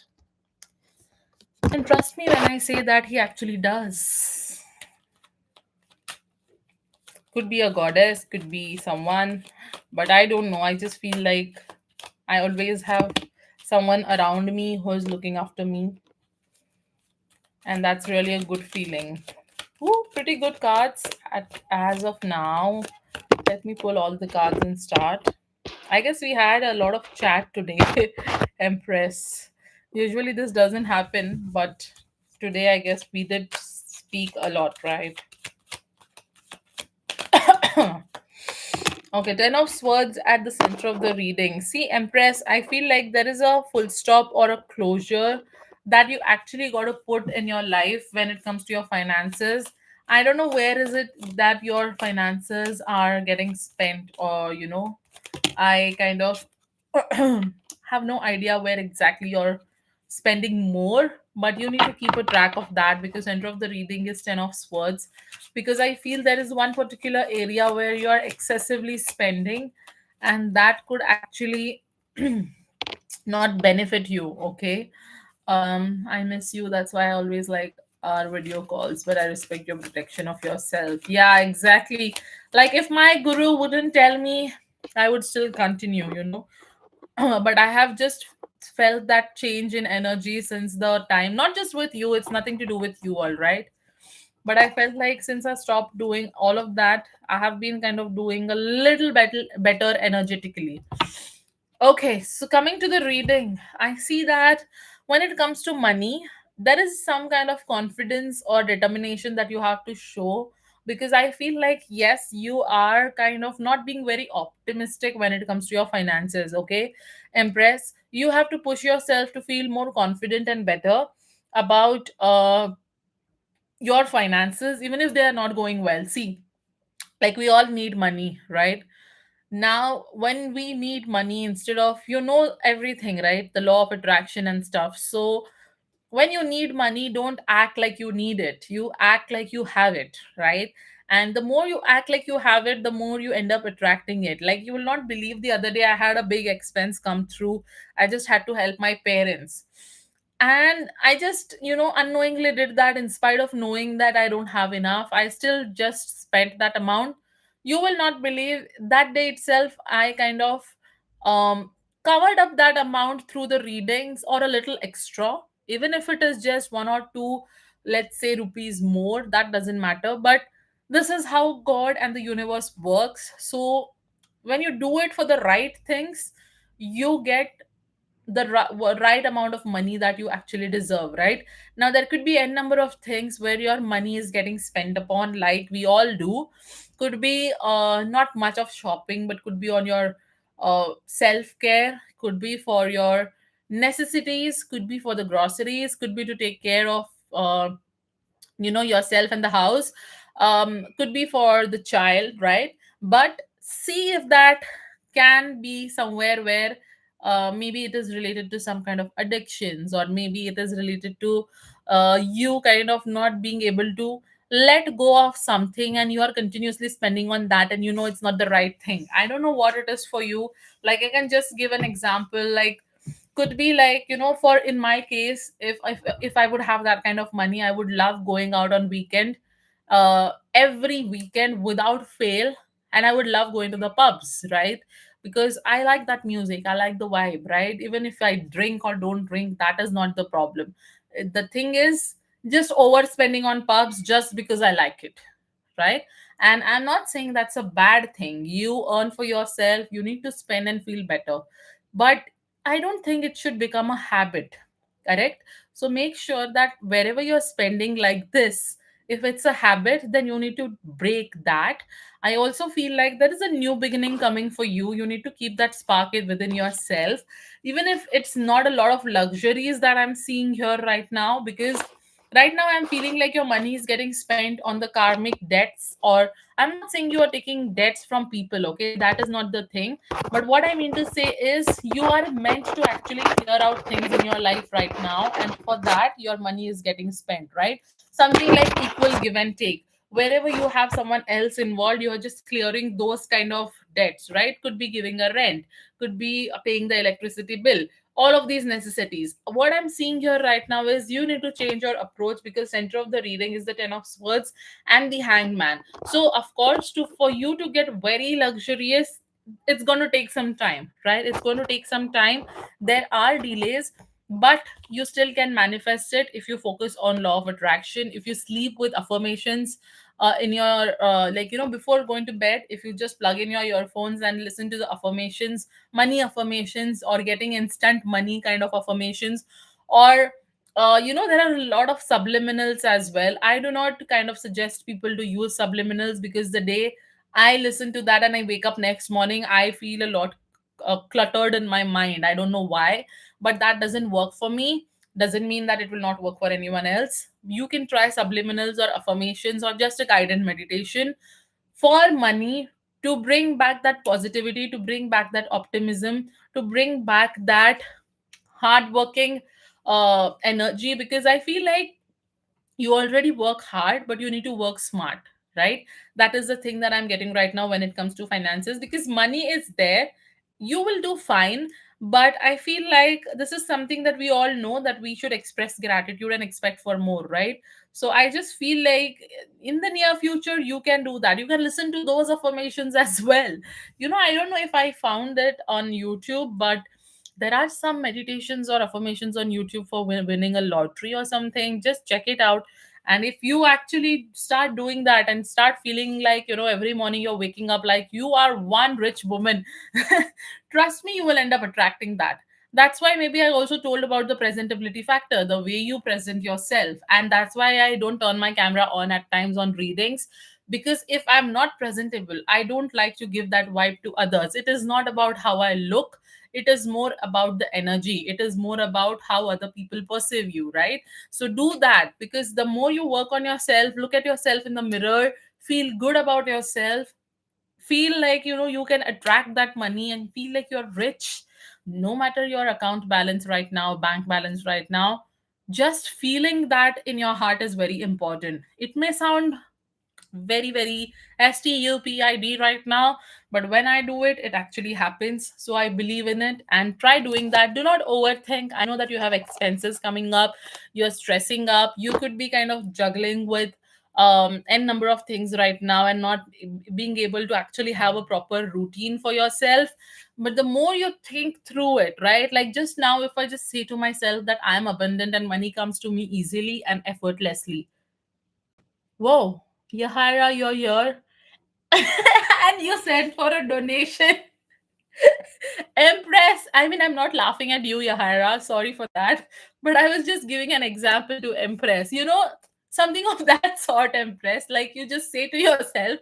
And trust me when I say that He actually does. Could be a goddess, could be someone, but I don't know. I just feel like I always have someone around me who is looking after me, and that's really a good feeling. Ooh, pretty good cards as of now. Let me pull all the cards and start. I guess we had a lot of chat today, Empress. Usually this doesn't happen, but today I guess we did speak a lot, right? Okay, Ten of Swords at the center of the reading. See, Empress, I feel like there is a full stop or a closure that you actually got to put in your life when it comes to your finances. I don't know where is it that your finances are getting spent, or I kind of have no idea where exactly you're spending more, but you need to keep a track of that, because center of the reading is Ten of Swords. Because I feel there is one particular area where you are excessively spending, and that could actually not benefit you. Okay. I miss you. That's why I always like our video calls, but I respect your protection of yourself. Yeah, exactly. Like if my guru wouldn't tell me, I would still continue, but I have just felt that change in energy since the time, not just with you, it's nothing to do with you, all right? But I felt like since I stopped doing all of that, I have been kind of doing a little better energetically. Okay, so coming to the reading, I see that when it comes to money, there is some kind of confidence or determination that you have to show, because I feel like, yes, you are kind of not being very optimistic when it comes to your finances. Okay, Empress, you have to push yourself to feel more confident and better about your finances, even if they are not going well. See, like, we all need money, right? Now when we need money, instead of, everything, right, the law of attraction and stuff. So when you need money, don't act like you need it, you act like you have it, right? And the more you act like you have it, the more you end up attracting it. Like, you will not believe, the other day I had a big expense come through. I just had to help my parents, and I just, unknowingly did that. In spite of knowing that I don't have enough, I still just spent that amount. You will not believe, that day itself I kind of um covered up that amount through the readings, or a little extra, even if it is just 1 or 2, let's say, rupees more, that doesn't matter. But this is how God and the universe works. So when you do it for the right things, you get the right amount of money that you actually deserve, right? Now there could be a number of things where your money is getting spent upon, like we all do. Could be not much of shopping, but could be on your self care, could be for your necessities, could be for the groceries, could be to take care of yourself and the house, could be for the child, right? But see if that can be somewhere where maybe it is related to some kind of addictions, or maybe it is related to you kind of not being able to let go of something, and you are continuously spending on that, and it's not the right thing. I don't know what it is for you. Like, I can just give an example. Like, could be like, for in my case, if I would have that kind of money, I would love going out on weekend, every weekend without fail. And I would love going to the pubs, right? Because I like that music, I like the vibe, right? Even if I drink or don't drink, that is not the problem. The thing is just overspending on pubs just because I like it, right? And I'm not saying that's a bad thing. You earn for yourself, you need to spend and feel better. But I don't think it should become a habit, correct? So make sure that wherever you're spending like this, if it's a habit, then you need to break that. I also feel like there is a new beginning coming for you. You need to keep that spark within yourself, even if it's not a lot of luxuries that I'm seeing here right now. Because right now I'm feeling like your money is getting spent on the karmic debts, or I'm not saying you are taking debts from people, okay? That is not the thing. But what I mean to say is, you are meant to actually clear out things in your life right now, and for that your money is getting spent, right? Something like equal give and take. Wherever you have someone else involved, you are just clearing those kind of debts, right? Could be giving a rent, could be paying the electricity bill, all of these necessities. What I'm seeing here right now is you need to change your approach, because center of the reading is the 10 of swords and the hanged man. So of course, to for you to get very luxurious, it's going to take some time, right? It's going to take some time. There are delays, but you still can manifest it if you focus on law of attraction, if you sleep with affirmations in your like, before going to bed, if you just plug in your earphones and listen to the affirmations, money affirmations, or getting instant money kind of affirmations. Or there are a lot of subliminals as well. I do not kind of suggest people to use subliminals, because the day I listen to that and I wake up next morning, I feel a lot cluttered in my mind. I don't know why, but that doesn't work for me. Doesn't mean that it will not work for anyone else. You can try subliminals or affirmations or just a guided meditation for money, to bring back that positivity, to bring back that optimism, to bring back that hardworking energy. Because I feel like you already work hard, but you need to work smart, right? That is the thing that I'm getting right now when it comes to finances, because money is there, you will do fine. But I feel like this is something that we all know, that we should express gratitude and expect for more, right? So I just feel like in the near future you can do that. You can listen to those affirmations as well. I don't know if I found it on YouTube, but there are some meditations or affirmations on YouTube for winning a lottery or something. Just check it out. And if you actually start doing that and start feeling like, every morning you're waking up like you are one rich woman, trust me, you will end up attracting that. That's why maybe I also told about the presentability factor, the way you present yourself. And that's why I don't turn my camera on at times on readings, because if I'm not presentable, I don't like to give that vibe to others. It is not about how I look, it is more about the energy, it is more about how other people perceive you, right? So do that, because the more you work on yourself, look at yourself in the mirror, feel good about yourself, feel like you can attract that money and feel like you're rich, no matter your account balance right now, bank balance right now. Just feeling that in your heart is very important. It may sound very very stupid right now, but when I do it, it actually happens. So I believe in it and try doing that. Do not overthink. I know that you have expenses coming up, you're stressing up, you could be kind of juggling with n number of things right now and not being able to actually have a proper routine for yourself. But the more you think through it, right, like just now, if I just say to myself that I'm abundant and money comes to me easily and effortlessly. Whoa, Yahira, you're here. And you sent for a donation. Empress. I mean, I'm not laughing at you, Yahira. Sorry for that. But I was just giving an example to Empress. Something of that sort, Empress. Like you just say to yourself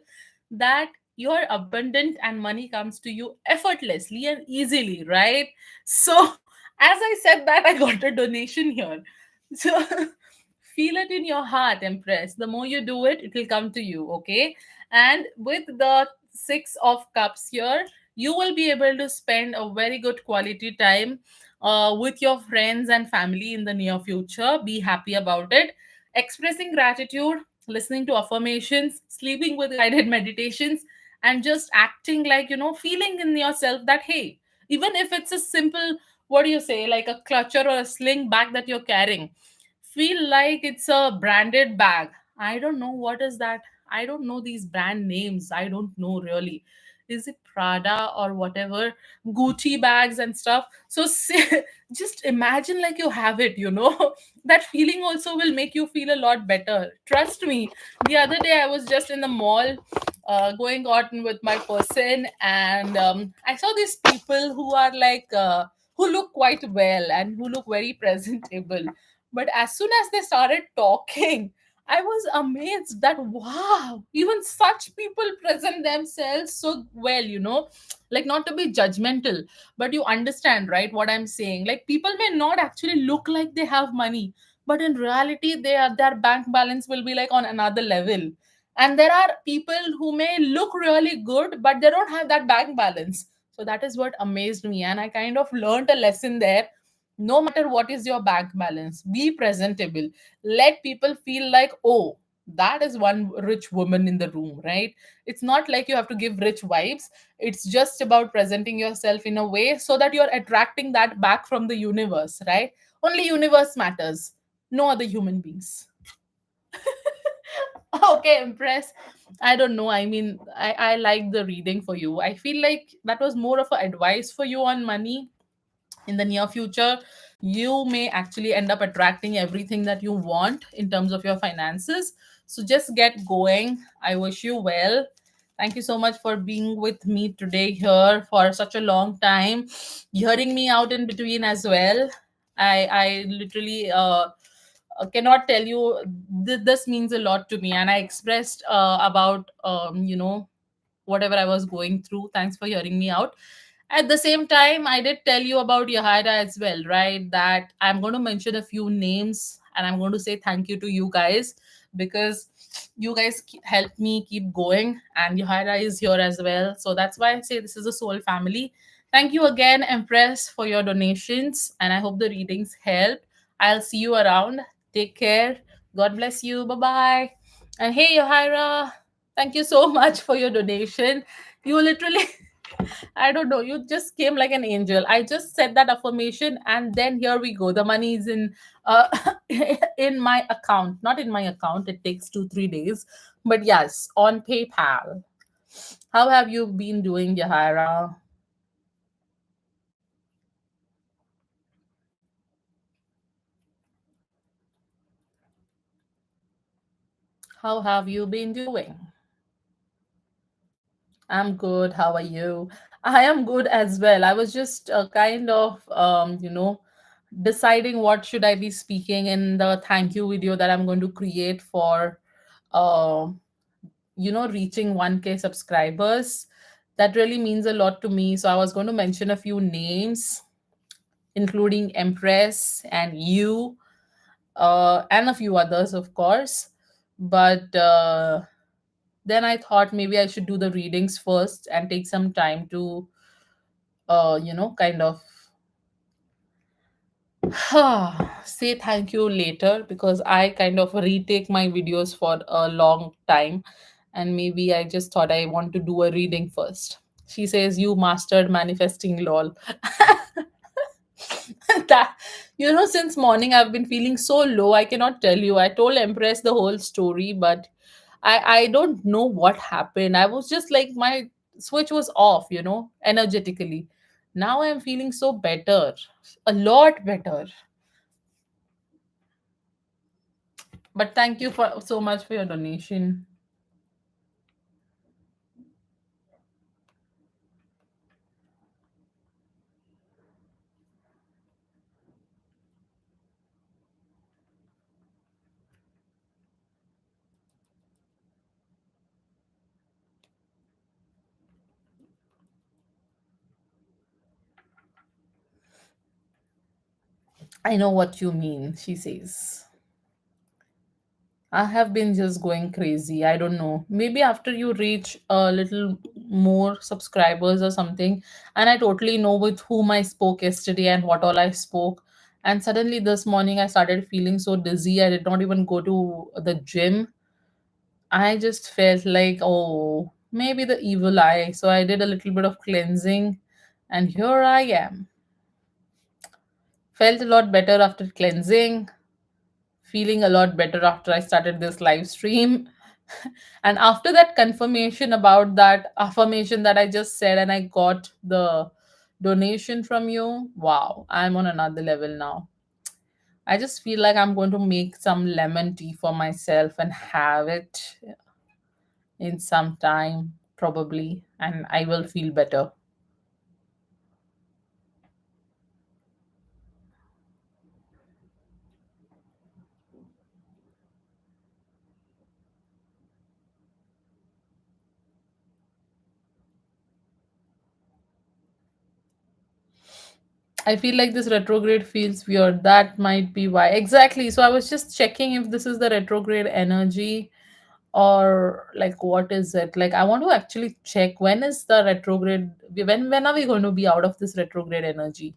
that you're abundant and money comes to you effortlessly and easily, right? So, as I said that, I got a donation here. So, feel it in your heart, Empress. The more you do it, it will come to you, okay? And with the Six of Cups here, you will be able to spend a very good quality time with your friends and family in the near future. Be happy about it. Expressing gratitude, listening to affirmations, sleeping with guided meditations, and just acting like, feeling in yourself that, hey, even if it's a simple, what do you say, like a clutcher or a sling bag that you're carrying, feel like it's a branded bag. I don't know what is that. I don't know these brand names. I don't know really. Is it Prada or whatever? Gucci bags and stuff. So just imagine like you have it, That feeling also will make you feel a lot better. Trust me. The other day I was just in the mall going on with my person, and I saw these people who are like, who look quite well and who look very presentable. But as soon as they started talking, I was amazed that wow, even such people present themselves so well, like not to be judgmental, but you understand, right, what I'm saying. Like people may not actually look like they have money, but in reality, their bank balance will be like on another level. And there are people who may look really good, but they don't have that bank balance. So that is what amazed me. And I kind of learned a lesson there. No matter what is your bank balance, be presentable. Let people feel like, oh, that is one rich woman in the room, right? It's not like you have to give rich vibes. It's just about presenting yourself in a way so that you're attracting that back from the universe, right? Only universe matters, no other human beings. Okay, Empress. I don't know. I mean, I like the reading for you. I feel like that was more of a advice for you on money. In the near future, you may actually end up attracting everything that you want in terms of your finances. So just get going. I wish you well. Thank you so much for being with me today here for such a long time, hearing me out in between as well. I literally cannot tell you, this means a lot to me, and I expressed about whatever I was going through. Thanks for hearing me out. At the same time, I did tell you about Yahida as well, right? That I'm going to mention a few names and I'm going to say thank you to you guys, because you guys helped me keep going, and Yahida is here as well. So that's why I say this is a soul family. Thank you again, Empress, for your donations, and I hope the readings help. I'll see you around. Take care. God bless you. Bye bye. And hey, Yohira, thank you so much for your donation. You literally, I don't know, you just came like an angel. I just said that affirmation, and then here we go. The money is in uh, in my account. Not in my account. It takes 2 3 days, but yes, on PayPal. How have you been doing, Yahira? How have you been doing? I'm good. How are you? I am good as well. I was just kind of, deciding what should I be speaking in the thank you video that I'm going to create for, uh, reaching 1K subscribers. That really means a lot to me. So I was going to mention a few names, including Empress and you, and a few others, of course. But then I thought maybe I should do the readings first and take some time to, kind of say thank you later, because I kind of retake my videos for a long time, and maybe I just thought I want to do a reading first. She says you mastered manifesting, lol. That, since morning I've been feeling so low. I cannot tell you. I told Empress the whole story, but I don't know what happened. I was just like, my switch was off, energetically. Now I'm feeling so better, a lot better. But thank you for so much for your donation. I know what you mean, she says. I have been just going crazy. I don't know. Maybe after you reach a little more subscribers or something, and I totally know with whom I spoke yesterday and what all I spoke. And suddenly this morning I started feeling so dizzy. I did not even go to the gym. I just felt like, oh, maybe the evil eye. So I did a little bit of cleansing, and here I am. Felt a lot better after cleansing, feeling a lot better after I started this live stream. And after that confirmation about that affirmation that I just said, and I got the donation from you, wow, I'm on another level now. I just feel like I'm going to make some lemon tea for myself and have it in some time, probably, and I will feel better. I feel like this retrograde feels weird. That might be why. Exactly. So I was just checking if this is the retrograde energy, or like what is it? Like I want to actually check when is the retrograde, when are we going to be out of this retrograde energy?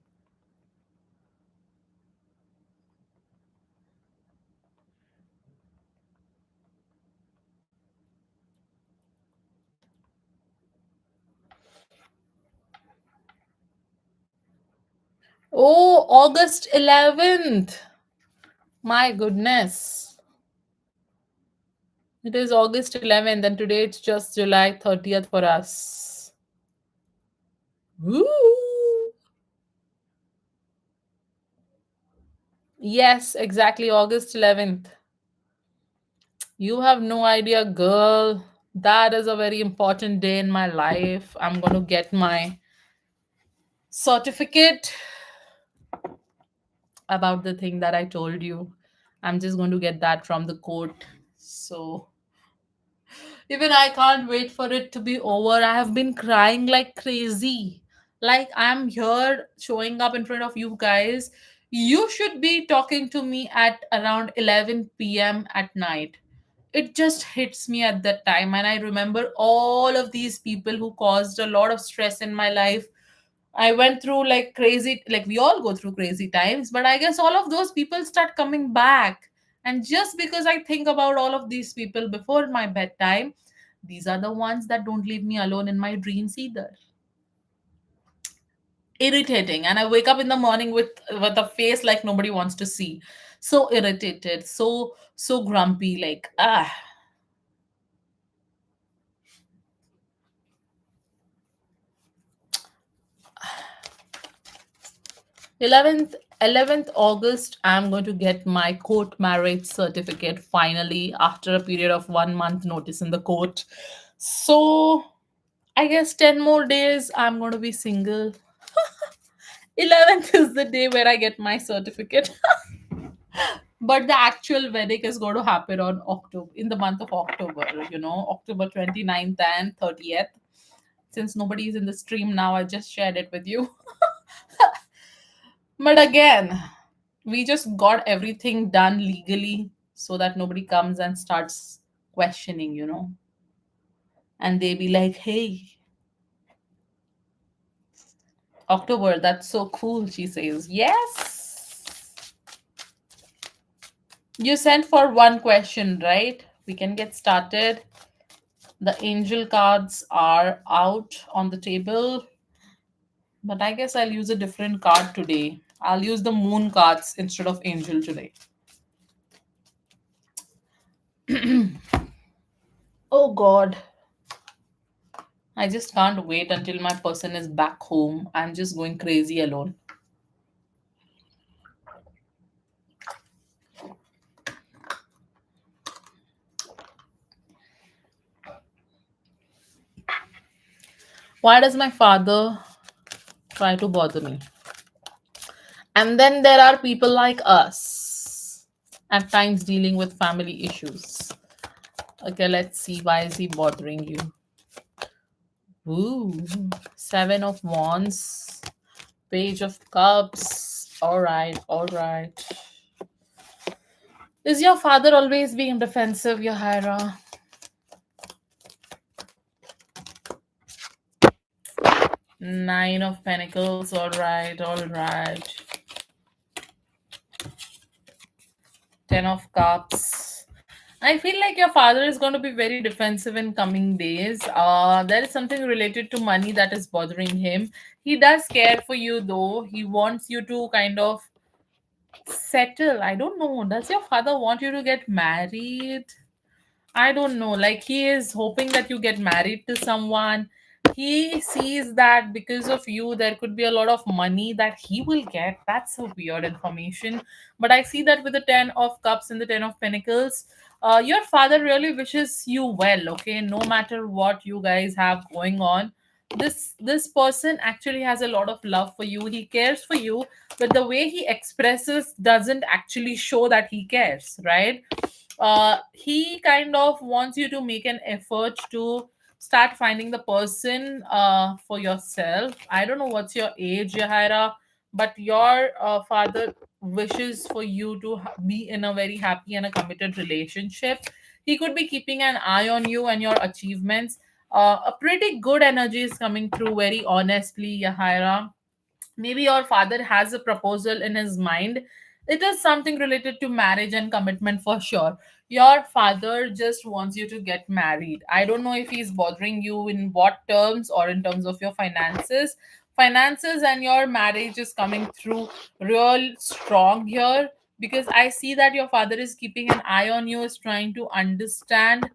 Oh, August 11th. My goodness. It is August 11th and today it's just July 30th for us. Woo! Yes, exactly, August 11th. You have no idea, girl. That is a very important day in my life. I'm going to get my certificate about the thing that I told you. I'm just going to get that from the court. So, even I can't wait for it to be over. I have been crying like crazy. Like, I'm here showing up in front of you guys. You should be talking to me at around 11 p.m. at night. It just hits me at that time, and I remember all of these people who caused a lot of stress in my life. I went through like crazy, like we all go through crazy times, but I guess all of those people start coming back. And just because I think about all of these people before my bedtime, these are the ones that don't leave me alone in my dreams either. Irritating. And I wake up in the morning with a face like nobody wants to see. So irritated, so grumpy, like 11th August, I'm going to get my court marriage certificate finally after a period of 1 month notice in the court. So I guess 10 more days I'm going to be single. 11th is the day where I get my certificate. But the actual wedding is going to happen on October, in the month of October, October 29th and 30th. Since nobody is in the stream now, I just shared it with you. But again, we just got everything done legally so that nobody comes and starts questioning. And they be like, hey, October, that's so cool, she says. Yes. You sent for one question, right? We can get started. The angel cards are out on the table, but I guess I'll use a different card today. I'll use the moon cards instead of angel today. Oh god. I just can't wait until my person is back home. I'm just going crazy alone. Why does my father try to bother me? And then there are people like us, at times dealing with family issues. Okay, let's see. Why is he bothering you? Ooh, Seven of Wands, Page of Cups. All right, all right. Is your father always being defensive, Yahaira? Nine of Pentacles. All right, all right. Ten of Cups. I feel like your father is going to be very defensive in coming days. There is something related to money that is bothering him. He does care for you, though. He wants you to kind of settle. I don't know. Does your father want you to get married? I don't know. Like, he is hoping that you get married to someone. He sees that because of you, there could be a lot of money that he will get. That's a weird information. But I see that with the 10 of Cups and the 10 of Pentacles. Your father really wishes you well, okay? No matter what you guys have going on. This person actually has a lot of love for you. He cares for you, but the way he expresses doesn't actually show that he cares, right? He kind of wants you to make an effort to start finding the person for yourself. I don't know what's your age, Yahaira, but your father wishes for you to be in a very happy and a committed relationship. He could be keeping an eye on you and your achievements. A pretty good energy is coming through, very honestly, Yahaira. Maybe your father has a proposal in his mind. It is something related to marriage and commitment for sure. Your father just wants you to get married. I don't know if he's bothering you in what terms or in terms of your finances, and your marriage is coming through real strong here, because I see that your father is keeping an eye on you, is trying to understand.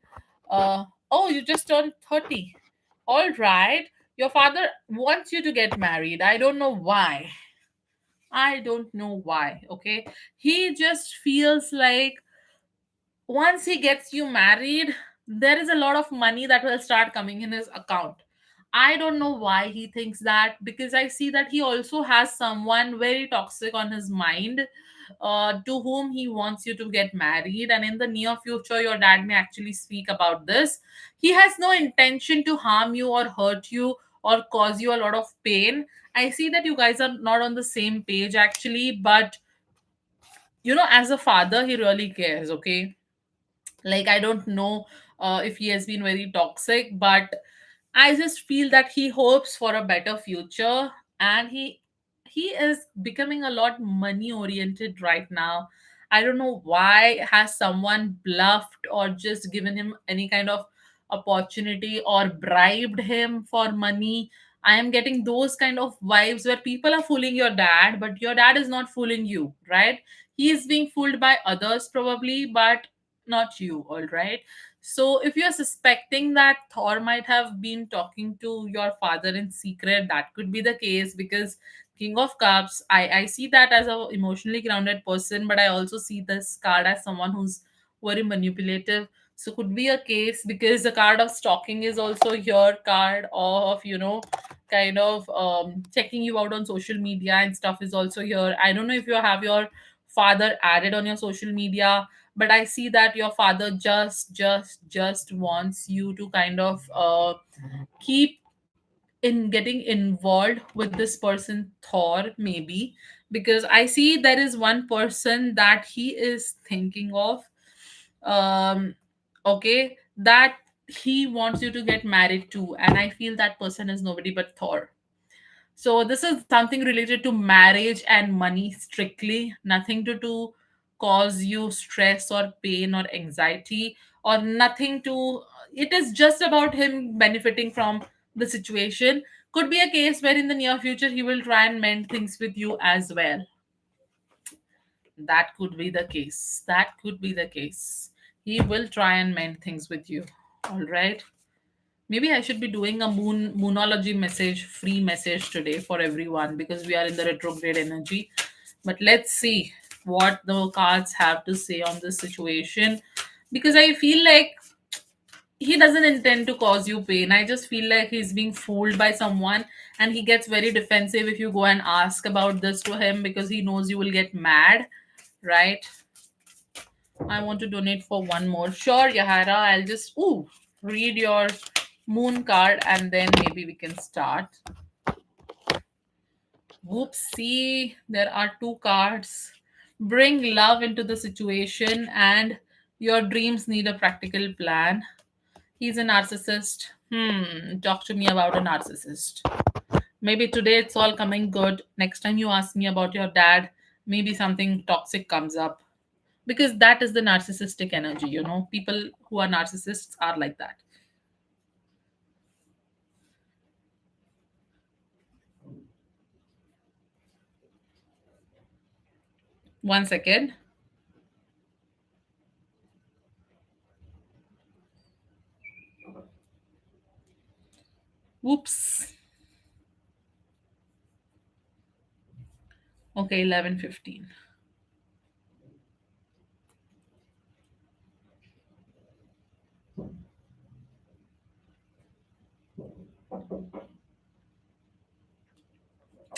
Oh, you just turned 30. All right. Your father wants you to get married. I don't know why. I don't know why. Okay. He just feels like once he gets you married, there is a lot of money that will start coming in his account. I don't know why he thinks that, because I see that he also has someone very toxic on his mind, to whom he wants you to get married. And in the near future, your dad may actually speak about this. He has no intention to harm you or hurt you or cause you a lot of pain. I see that you guys are not on the same page actually, but as a father, he really cares, okay? Like, I don't know if he has been very toxic, but I just feel that he hopes for a better future, and he is becoming a lot money oriented right now. I don't know why. Has someone bluffed or just given him any kind of opportunity or bribed him for money? I am getting those kind of vibes where people are fooling your dad, but your dad is not fooling you, right? He is being fooled by others probably, but not you, all right? So, if you're suspecting that Thor might have been talking to your father in secret, that could be the case, because King of Cups, I see that as a emotionally grounded person, but I also see this card as someone who's very manipulative. So could be a case because the card of stalking is also your card of, kind of checking you out on social media and stuff is also here. I don't know if you have your father added on your social media, but I see that your father just wants you to kind of keep in getting involved with this person Thor, maybe, because I see there is one person that he is thinking of, um okay, that he wants you to get married to, and I feel that person is nobody but Thor. So this is something related to marriage and money strictly, nothing to do cause you stress or pain or anxiety or nothing to, it is just about him benefiting from the situation. Could be a case where in the near future he will try and mend things with you as well. That could be the case. That could be the case. He will try and mend things with you. All right. Maybe I should be doing a moonology message, free message today for everyone because we are in the retrograde energy. But let's see what the cards have to say on this situation, because I feel like he doesn't intend to cause you pain. I just feel like he's being fooled by someone, and he gets very defensive if you go and ask about this to him because he knows you will get mad, right? I want to donate for one more. Sure, Yahara. I'll just read your moon card and then maybe we can start. Whoops, see, there are two cards. Bring love into the situation, and your dreams need a practical plan. He's a narcissist. Talk to me about a narcissist. Maybe today it's all coming good. Next time you ask me about your dad, maybe something toxic comes up. Because that is the narcissistic energy, People who are narcissists are like that. One second. Whoops. Okay, 11:15.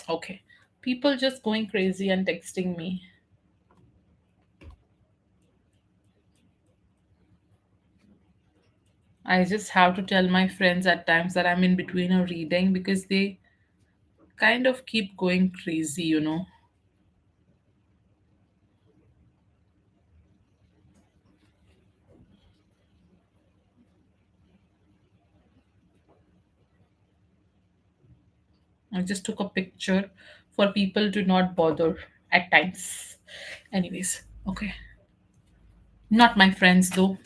Okay. People just going crazy and texting me. I just have to tell my friends at times that I'm in between a reading because they kind of keep going crazy. I just took a picture for people to not bother at times. Anyways, okay. Not my friends though.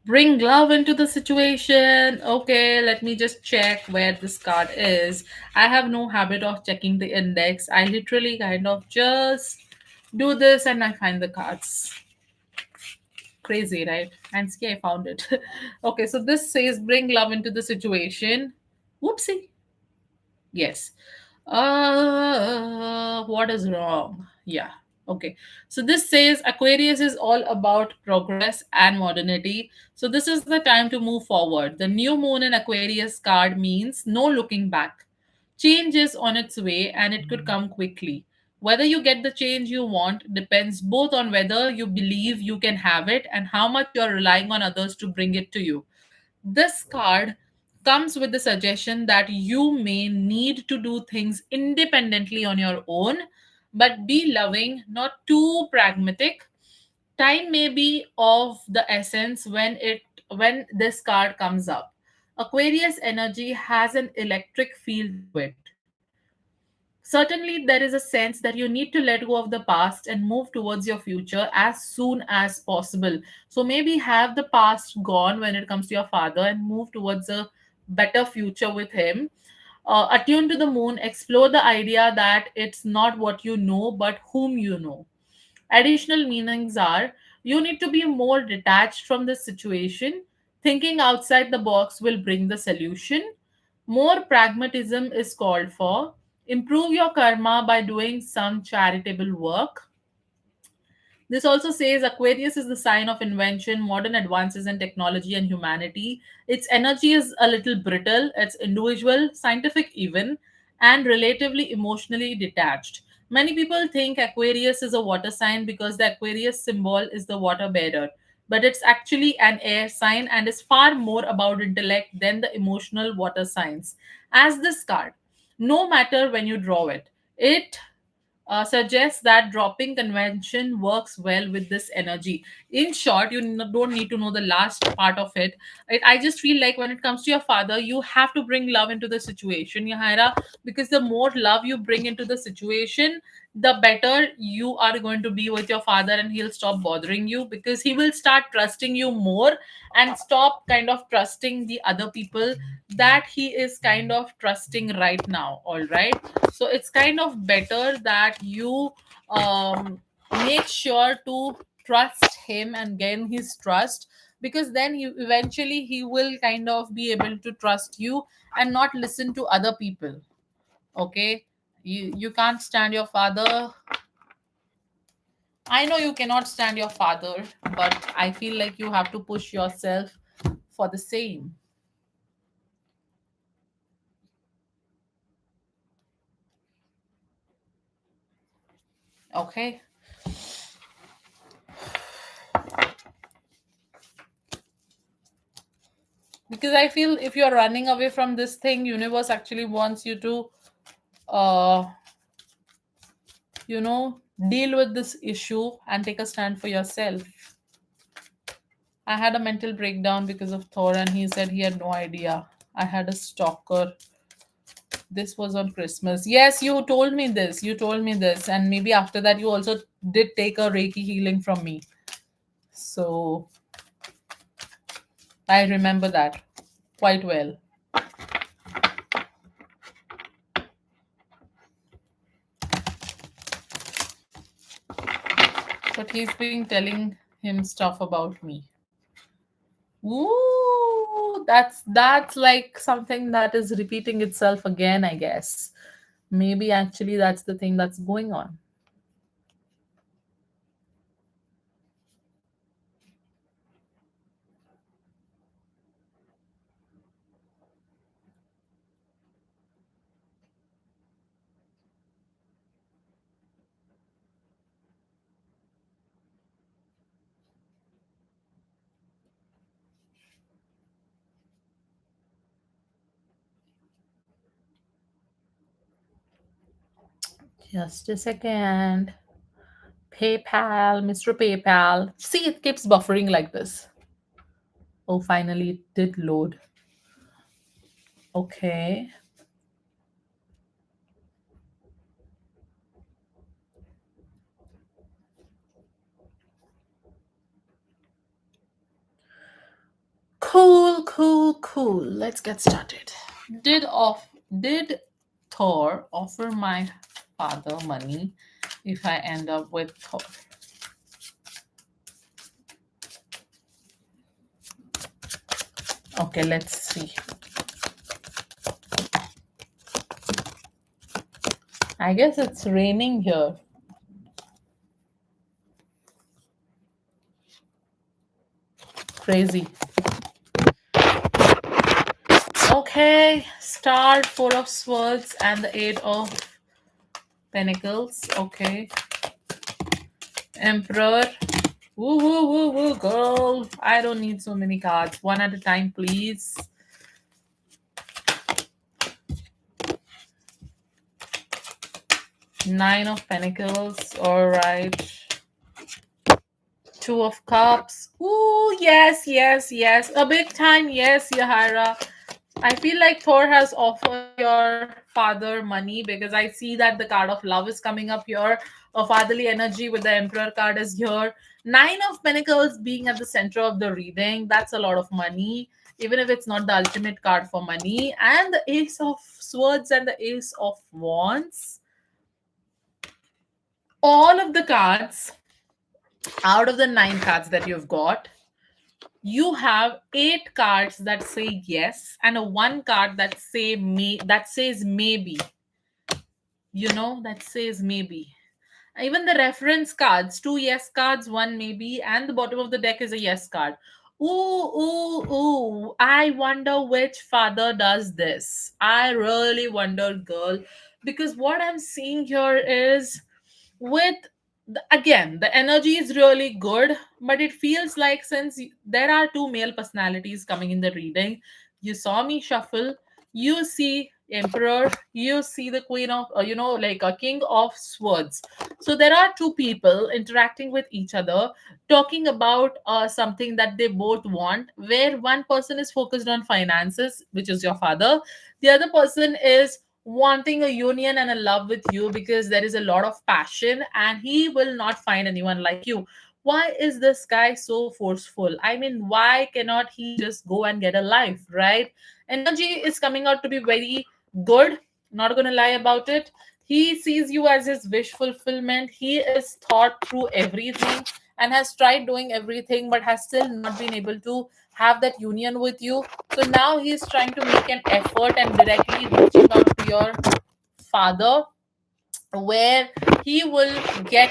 Bring love into the situation. Okay, let me just check where this card is. I have no habit of checking the index. I literally kind of just do this and I find the cards. Crazy, right? And see, I found it. Okay, so this says bring love into the situation. Whoopsie. Yes. What is wrong? Yeah. Okay. So this says Aquarius is all about progress and modernity. So this is the time to move forward. The new moon in Aquarius card means no looking back. Change is on its way and it could come quickly. Whether you get the change you want depends both on whether you believe you can have it and how much you're relying on others to bring it to you. This card comes with the suggestion that you may need to do things independently on your own, but be loving, not too pragmatic. Time may be of the essence when this card comes up. Aquarius energy has an electric feel to it. Certainly, there is a sense that you need to let go of the past and move towards your future as soon as possible. So, maybe have the past gone when it comes to your father and move towards a better future with him. Attune to the moon, explore the idea that it's not what you know, but whom you know. Additional meanings are you need to be more detached from the situation. Thinking outside the box will bring the solution. More pragmatism is called for. Improve your karma by doing some charitable work. This also says Aquarius is the sign of invention, modern advances in technology and humanity. Its energy is a little brittle, it's individual, scientific even, and relatively emotionally detached. Many people think Aquarius is a water sign because the Aquarius symbol is the water bearer, but it's actually an air sign and is far more about intellect than the emotional water signs. As this card, no matter when you draw it, it suggests that dropping convention works well with this energy. In short, you don't need to know the last part of it. I just feel like when it comes to your father, you have to bring love into the situation, Yahaira, because the more love you bring into the situation, the better you are going to be with your father, and he'll stop bothering you because he will start trusting you more and stop kind of trusting the other people that he is kind of trusting right now. All right, so it's kind of better that you um, make sure to trust him and gain his trust, because then he eventually he will kind of be able to trust you and not listen to other people. Okay, you can't stand your father. I know you cannot stand your father, but I feel like you have to push yourself for the same. Okay, because I feel if you're running away from this thing, universe actually wants you to uh you know deal with this issue and take a stand for yourself. I had a mental breakdown because of Thor, and he said he had no idea I had a stalker. This was on Christmas. Yes, you told me this, and maybe after that you also did take a Reiki healing from me. So I remember that quite well. But he's been telling him stuff about me. Ooh, that's like something that is repeating itself again, I guess. Maybe actually that's the thing that's going on. Just a second. PayPal, Mr. PayPal. See, it keeps buffering like this. Oh, finally it did load. Okay. Cool, cool, cool. Let's get started. Did Thor offer my father money if I end up with Thor? Okay, let's see. I guess it's raining here. Crazy. Okay, Star, Four of Swords, and the Eight of Pentacles. Okay, Emperor. Woo woo woo woo, girl. I don't need so many cards. One at a time, please. Nine of Pentacles. All right. Two of Cups. Ooh, yes, yes, yes. A big time, yes, Yahara. I feel like Thor has offered your father money because I see that the card of love is coming up here. A fatherly energy with the Emperor card is here. Nine of Pentacles being at the center of the reading. That's a lot of money, even if it's not the ultimate card for money. And the Ace of Swords and the Ace of Wands. All of the cards out of the nine cards that you've got, you have eight cards that say yes and a one card that says maybe, that says maybe. Even the reference cards, two yes cards, one maybe, and the bottom of the deck is a yes card. Ooh. I wonder which father does this. I really wonder, girl, because what I'm seeing here is with again, the energy is really good, but it feels like since there are two male personalities coming in the reading, you saw me shuffle, you see emperor, you see the queen of like a king of swords. So there are two people interacting with each other, talking about something that they both want, where one person is focused on finances, which is your father, the other person is wanting a union and a love with you because there is a lot of passion and he will not find anyone like you. Why is this guy so forceful? I mean, why cannot he just go and get a life, right? Energy is coming out to be very good, not gonna lie about it. He sees you as his wish fulfillment. He is thought through everything and has tried doing everything but has still not been able to have that union with you. So now he's trying to make an effort and directly reaching out to your father, where he will get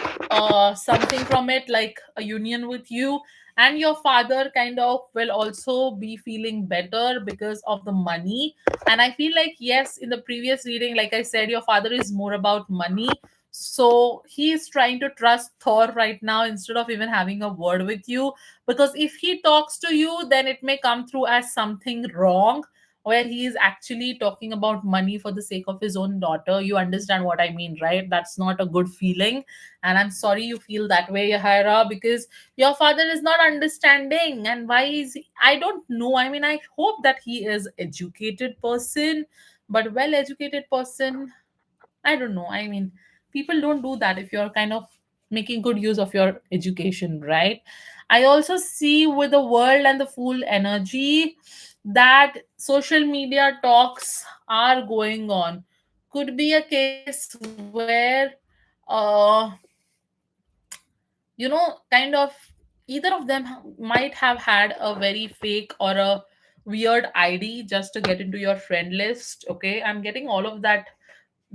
something from it, like a union with you, and your father kind of will also be feeling better because of the money. And I feel like, yes, in the previous reading, like I said, your father is more about money. So he is trying to trust Thor right now instead of even having a word with you, because if he talks to you, then it may come through as something wrong, where he is actually talking about money for the sake of his own daughter. You understand what I mean, right? That's not a good feeling. And I'm sorry you feel that way, Yahaira, because your father is not understanding. And why is he? I don't know. I mean, I hope that he is educated person, but well educated person, I don't know. I mean, people don't do that if you're kind of making good use of your education, right? I also see with the world and the fool energy that social media talks are going on. Could be a case where uh kind of either of them might have had a very fake or a weird ID just to get into your friend list. Okay, I'm getting all of that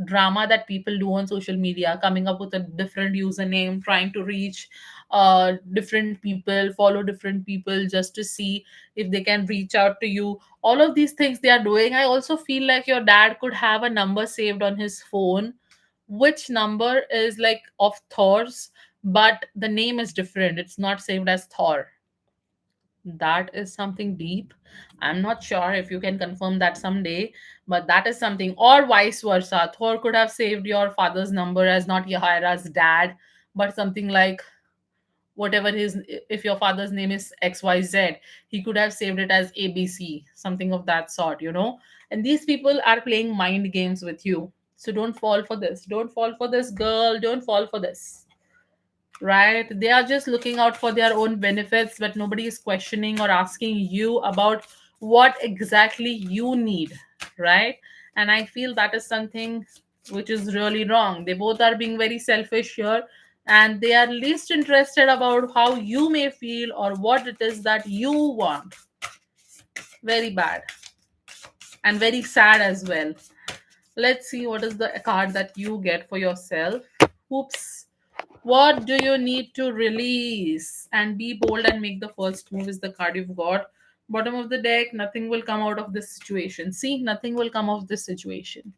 drama that people do on social media, coming up with a different username, trying to reach different people, follow different people just to see if they can reach out to you. All of these things they are doing. I also feel like your dad could have a number saved on his phone, which number is like of Thor's, but the name is different. It's not saved as Thor. That is something deep. I'm not sure if you can confirm that someday, but that is something. Or vice versa. Thor could have saved your father's number as not Yahaira's dad, but something like whatever his, if your father's name is XYZ, he could have saved it as ABC, something of that sort. And these people are playing mind games with you. So don't fall for this. Don't fall for this, girl. Don't fall for this, right? They are just looking out for their own benefits, but nobody is questioning or asking you about what exactly you need, right? And I feel that is something which is really wrong. They both are being very selfish here, and they are least interested about how you may feel or what it is that you want. Very bad and very sad as well. Let's see what is the card that you get for yourself. Oops. What do you need to release? And be bold and make the first move is the card you've got. Bottom of the deck, nothing will come out of this situation. See, nothing will come out of this situation.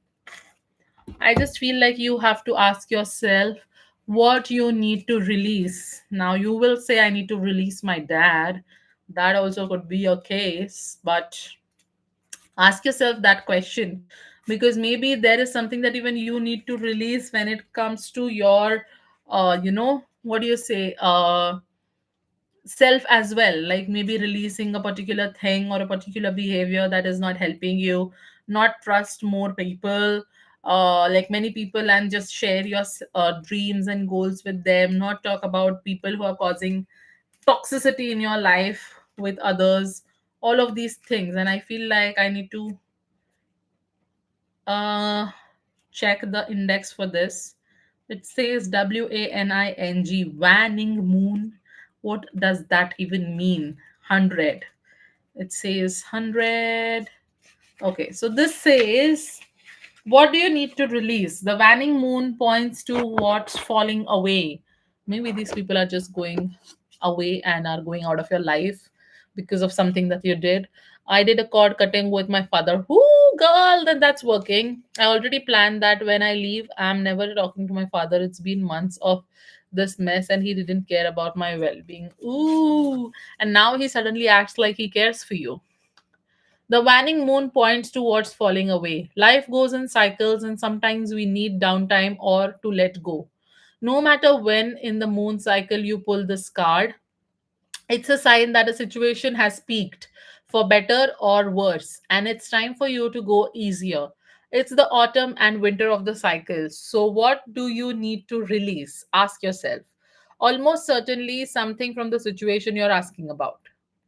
I just feel like you have to ask yourself what you need to release. Now, you will say, I need to release my dad. That also could be a case, but ask yourself that question, because maybe there is something that even you need to release when it comes to your what do you say, self as well, like maybe releasing a particular thing or a particular behavior that is not helping you, not trust more people, like many people, and just share your dreams and goals with them, not talk about people who are causing toxicity in your life with others, all of these things. And I feel like I need to uh check the index for this. It says WANING, Wanning Moon. What does that even mean? 100. It says 100. Okay, so this says What do you need to release? The waning moon points to what's falling away. Maybe these people are just going away and are going out of your life because of something that you did. I did a cord cutting with my father. Whoo, girl, then that's working. I already planned that when I leave, I'm never talking to my father. It's been months of this mess and he didn't care about my well being. Ooh, and now he suddenly acts like he cares for you. The waning moon points towards falling away. Life goes in cycles, and sometimes we need downtime or to let go. No matter when in the moon cycle you pull this card, it's a sign that a situation has peaked for better or worse, and it's time for you to go easier. It's the autumn and winter of the cycle. So, what do you need to release? Ask yourself. Almost certainly something from the situation you're asking about.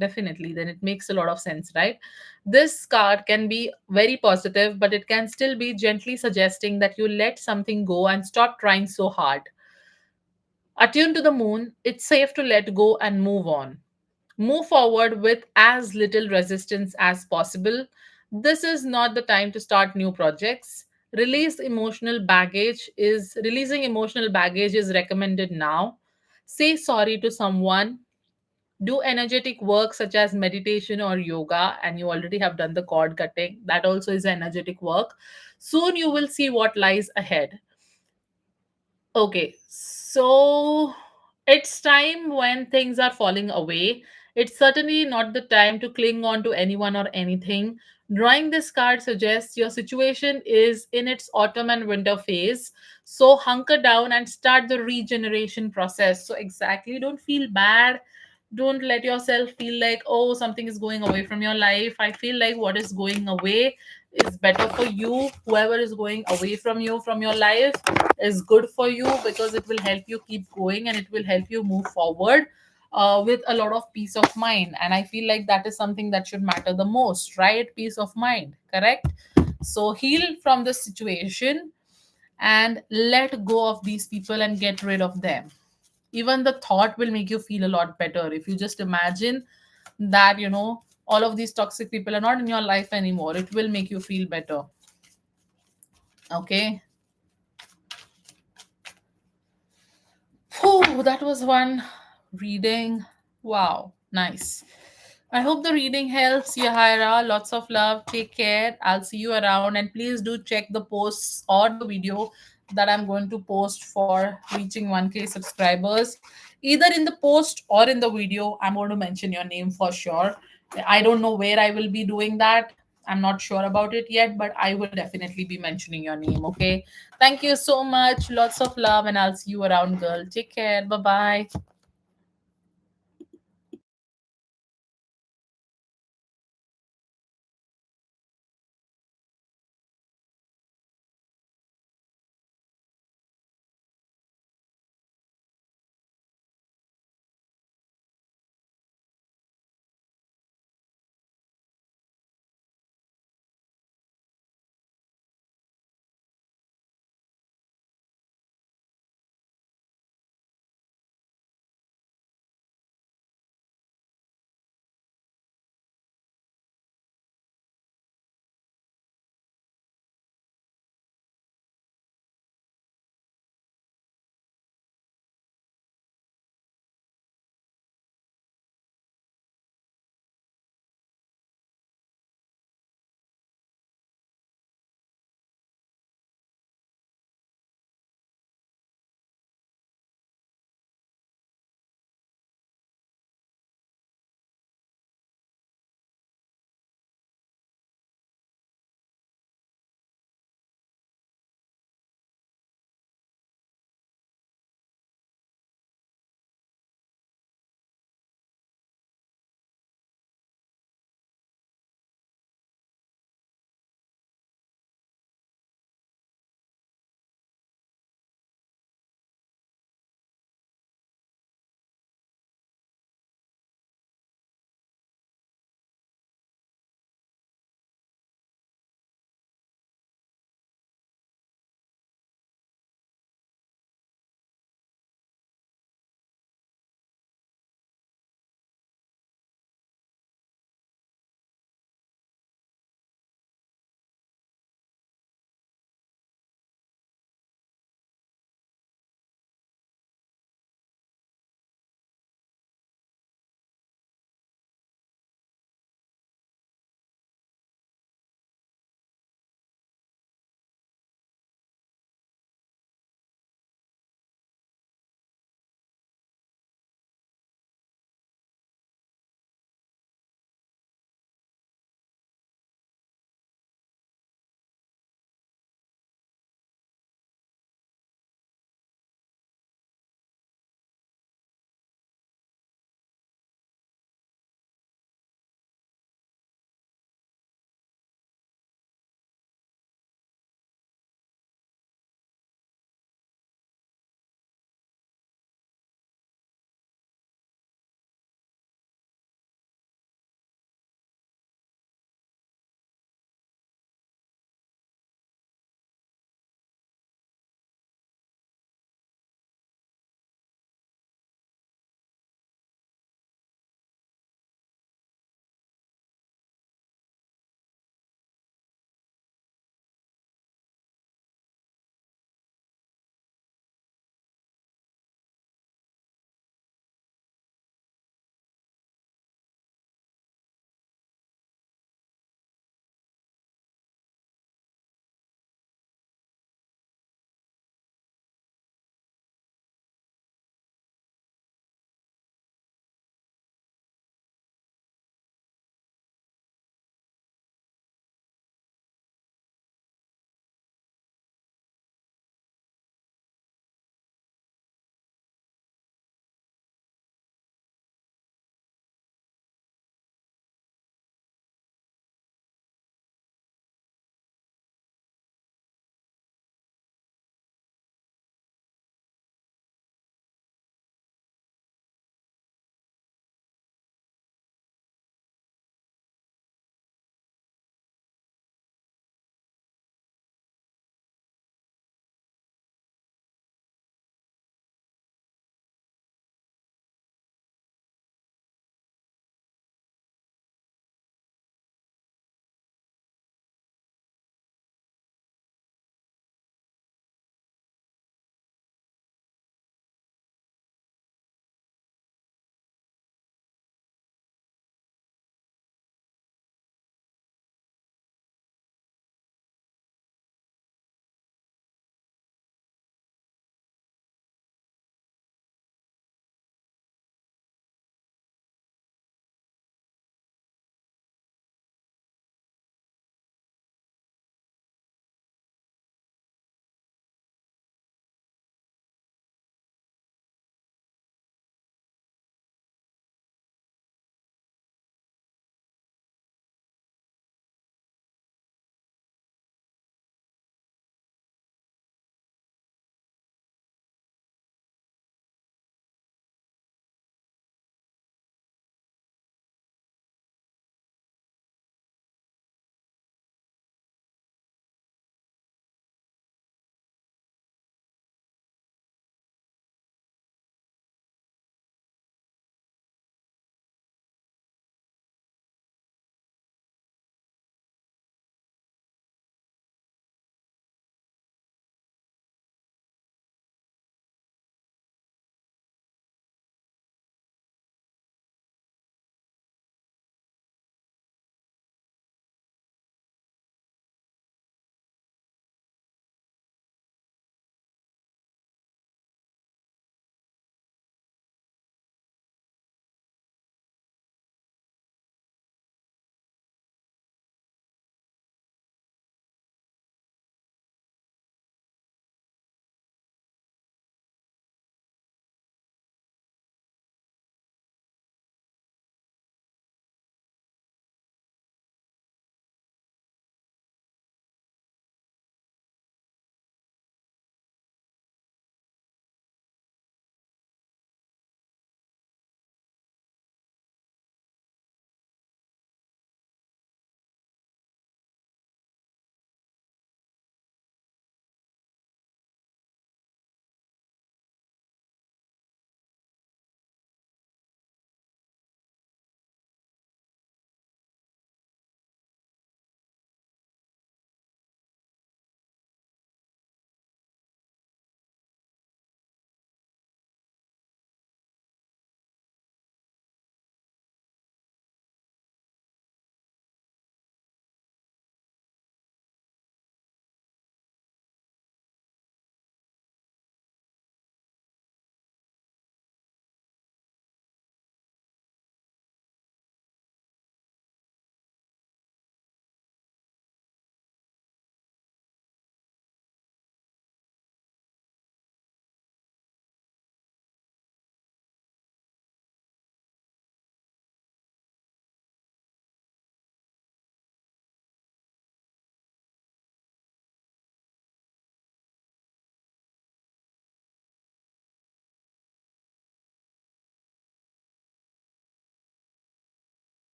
Definitely, then it makes a lot of sense, right? This card can be very positive, but it can still be gently suggesting that you let something go and stop trying so hard. Attuned to the moon, it's safe to let go and move on. Move forward with as little resistance as possible. This is not the time to start new projects. Releasing emotional baggage is recommended now. Say sorry to someone. Do energetic work such as meditation or yoga, and you already have done the cord cutting. That also is energetic work. Soon you will see what lies ahead. Okay, so it's time when things are falling away. It's certainly not the time to cling on to anyone or anything. Drawing this card suggests your situation is in its autumn and winter phase. So hunker down and start the regeneration process. So, exactly, don't feel bad. Don't let yourself feel like, oh, something is going away from your life. I feel like what is going away is better for you. Whoever is going away from you, from your life, is good for you because it will help you keep going and it will help you move forward with a lot of peace of mind. And I feel like that is something that should matter the most, right? Peace of mind, correct? So heal from the situation and let go of these people and get rid of them. Even the thought will make you feel a lot better if you just imagine that, all of these toxic people are not in your life anymore. It will make you feel better. Okay. Whew, that was one reading. Wow, nice. I hope the reading helps, Yahaira. Lots of love. Take care. I'll see you around. And please do check the posts or the video that I'm going to post for reaching 1K subscribers. Either in the post or in the video, I'm going to mention your name for sure. I don't know where I will be doing that. I'm not sure about it yet, but I will definitely be mentioning your name. Okay. Thank you so much. Lots of love, and I'll see you around, girl. Take care. Bye bye.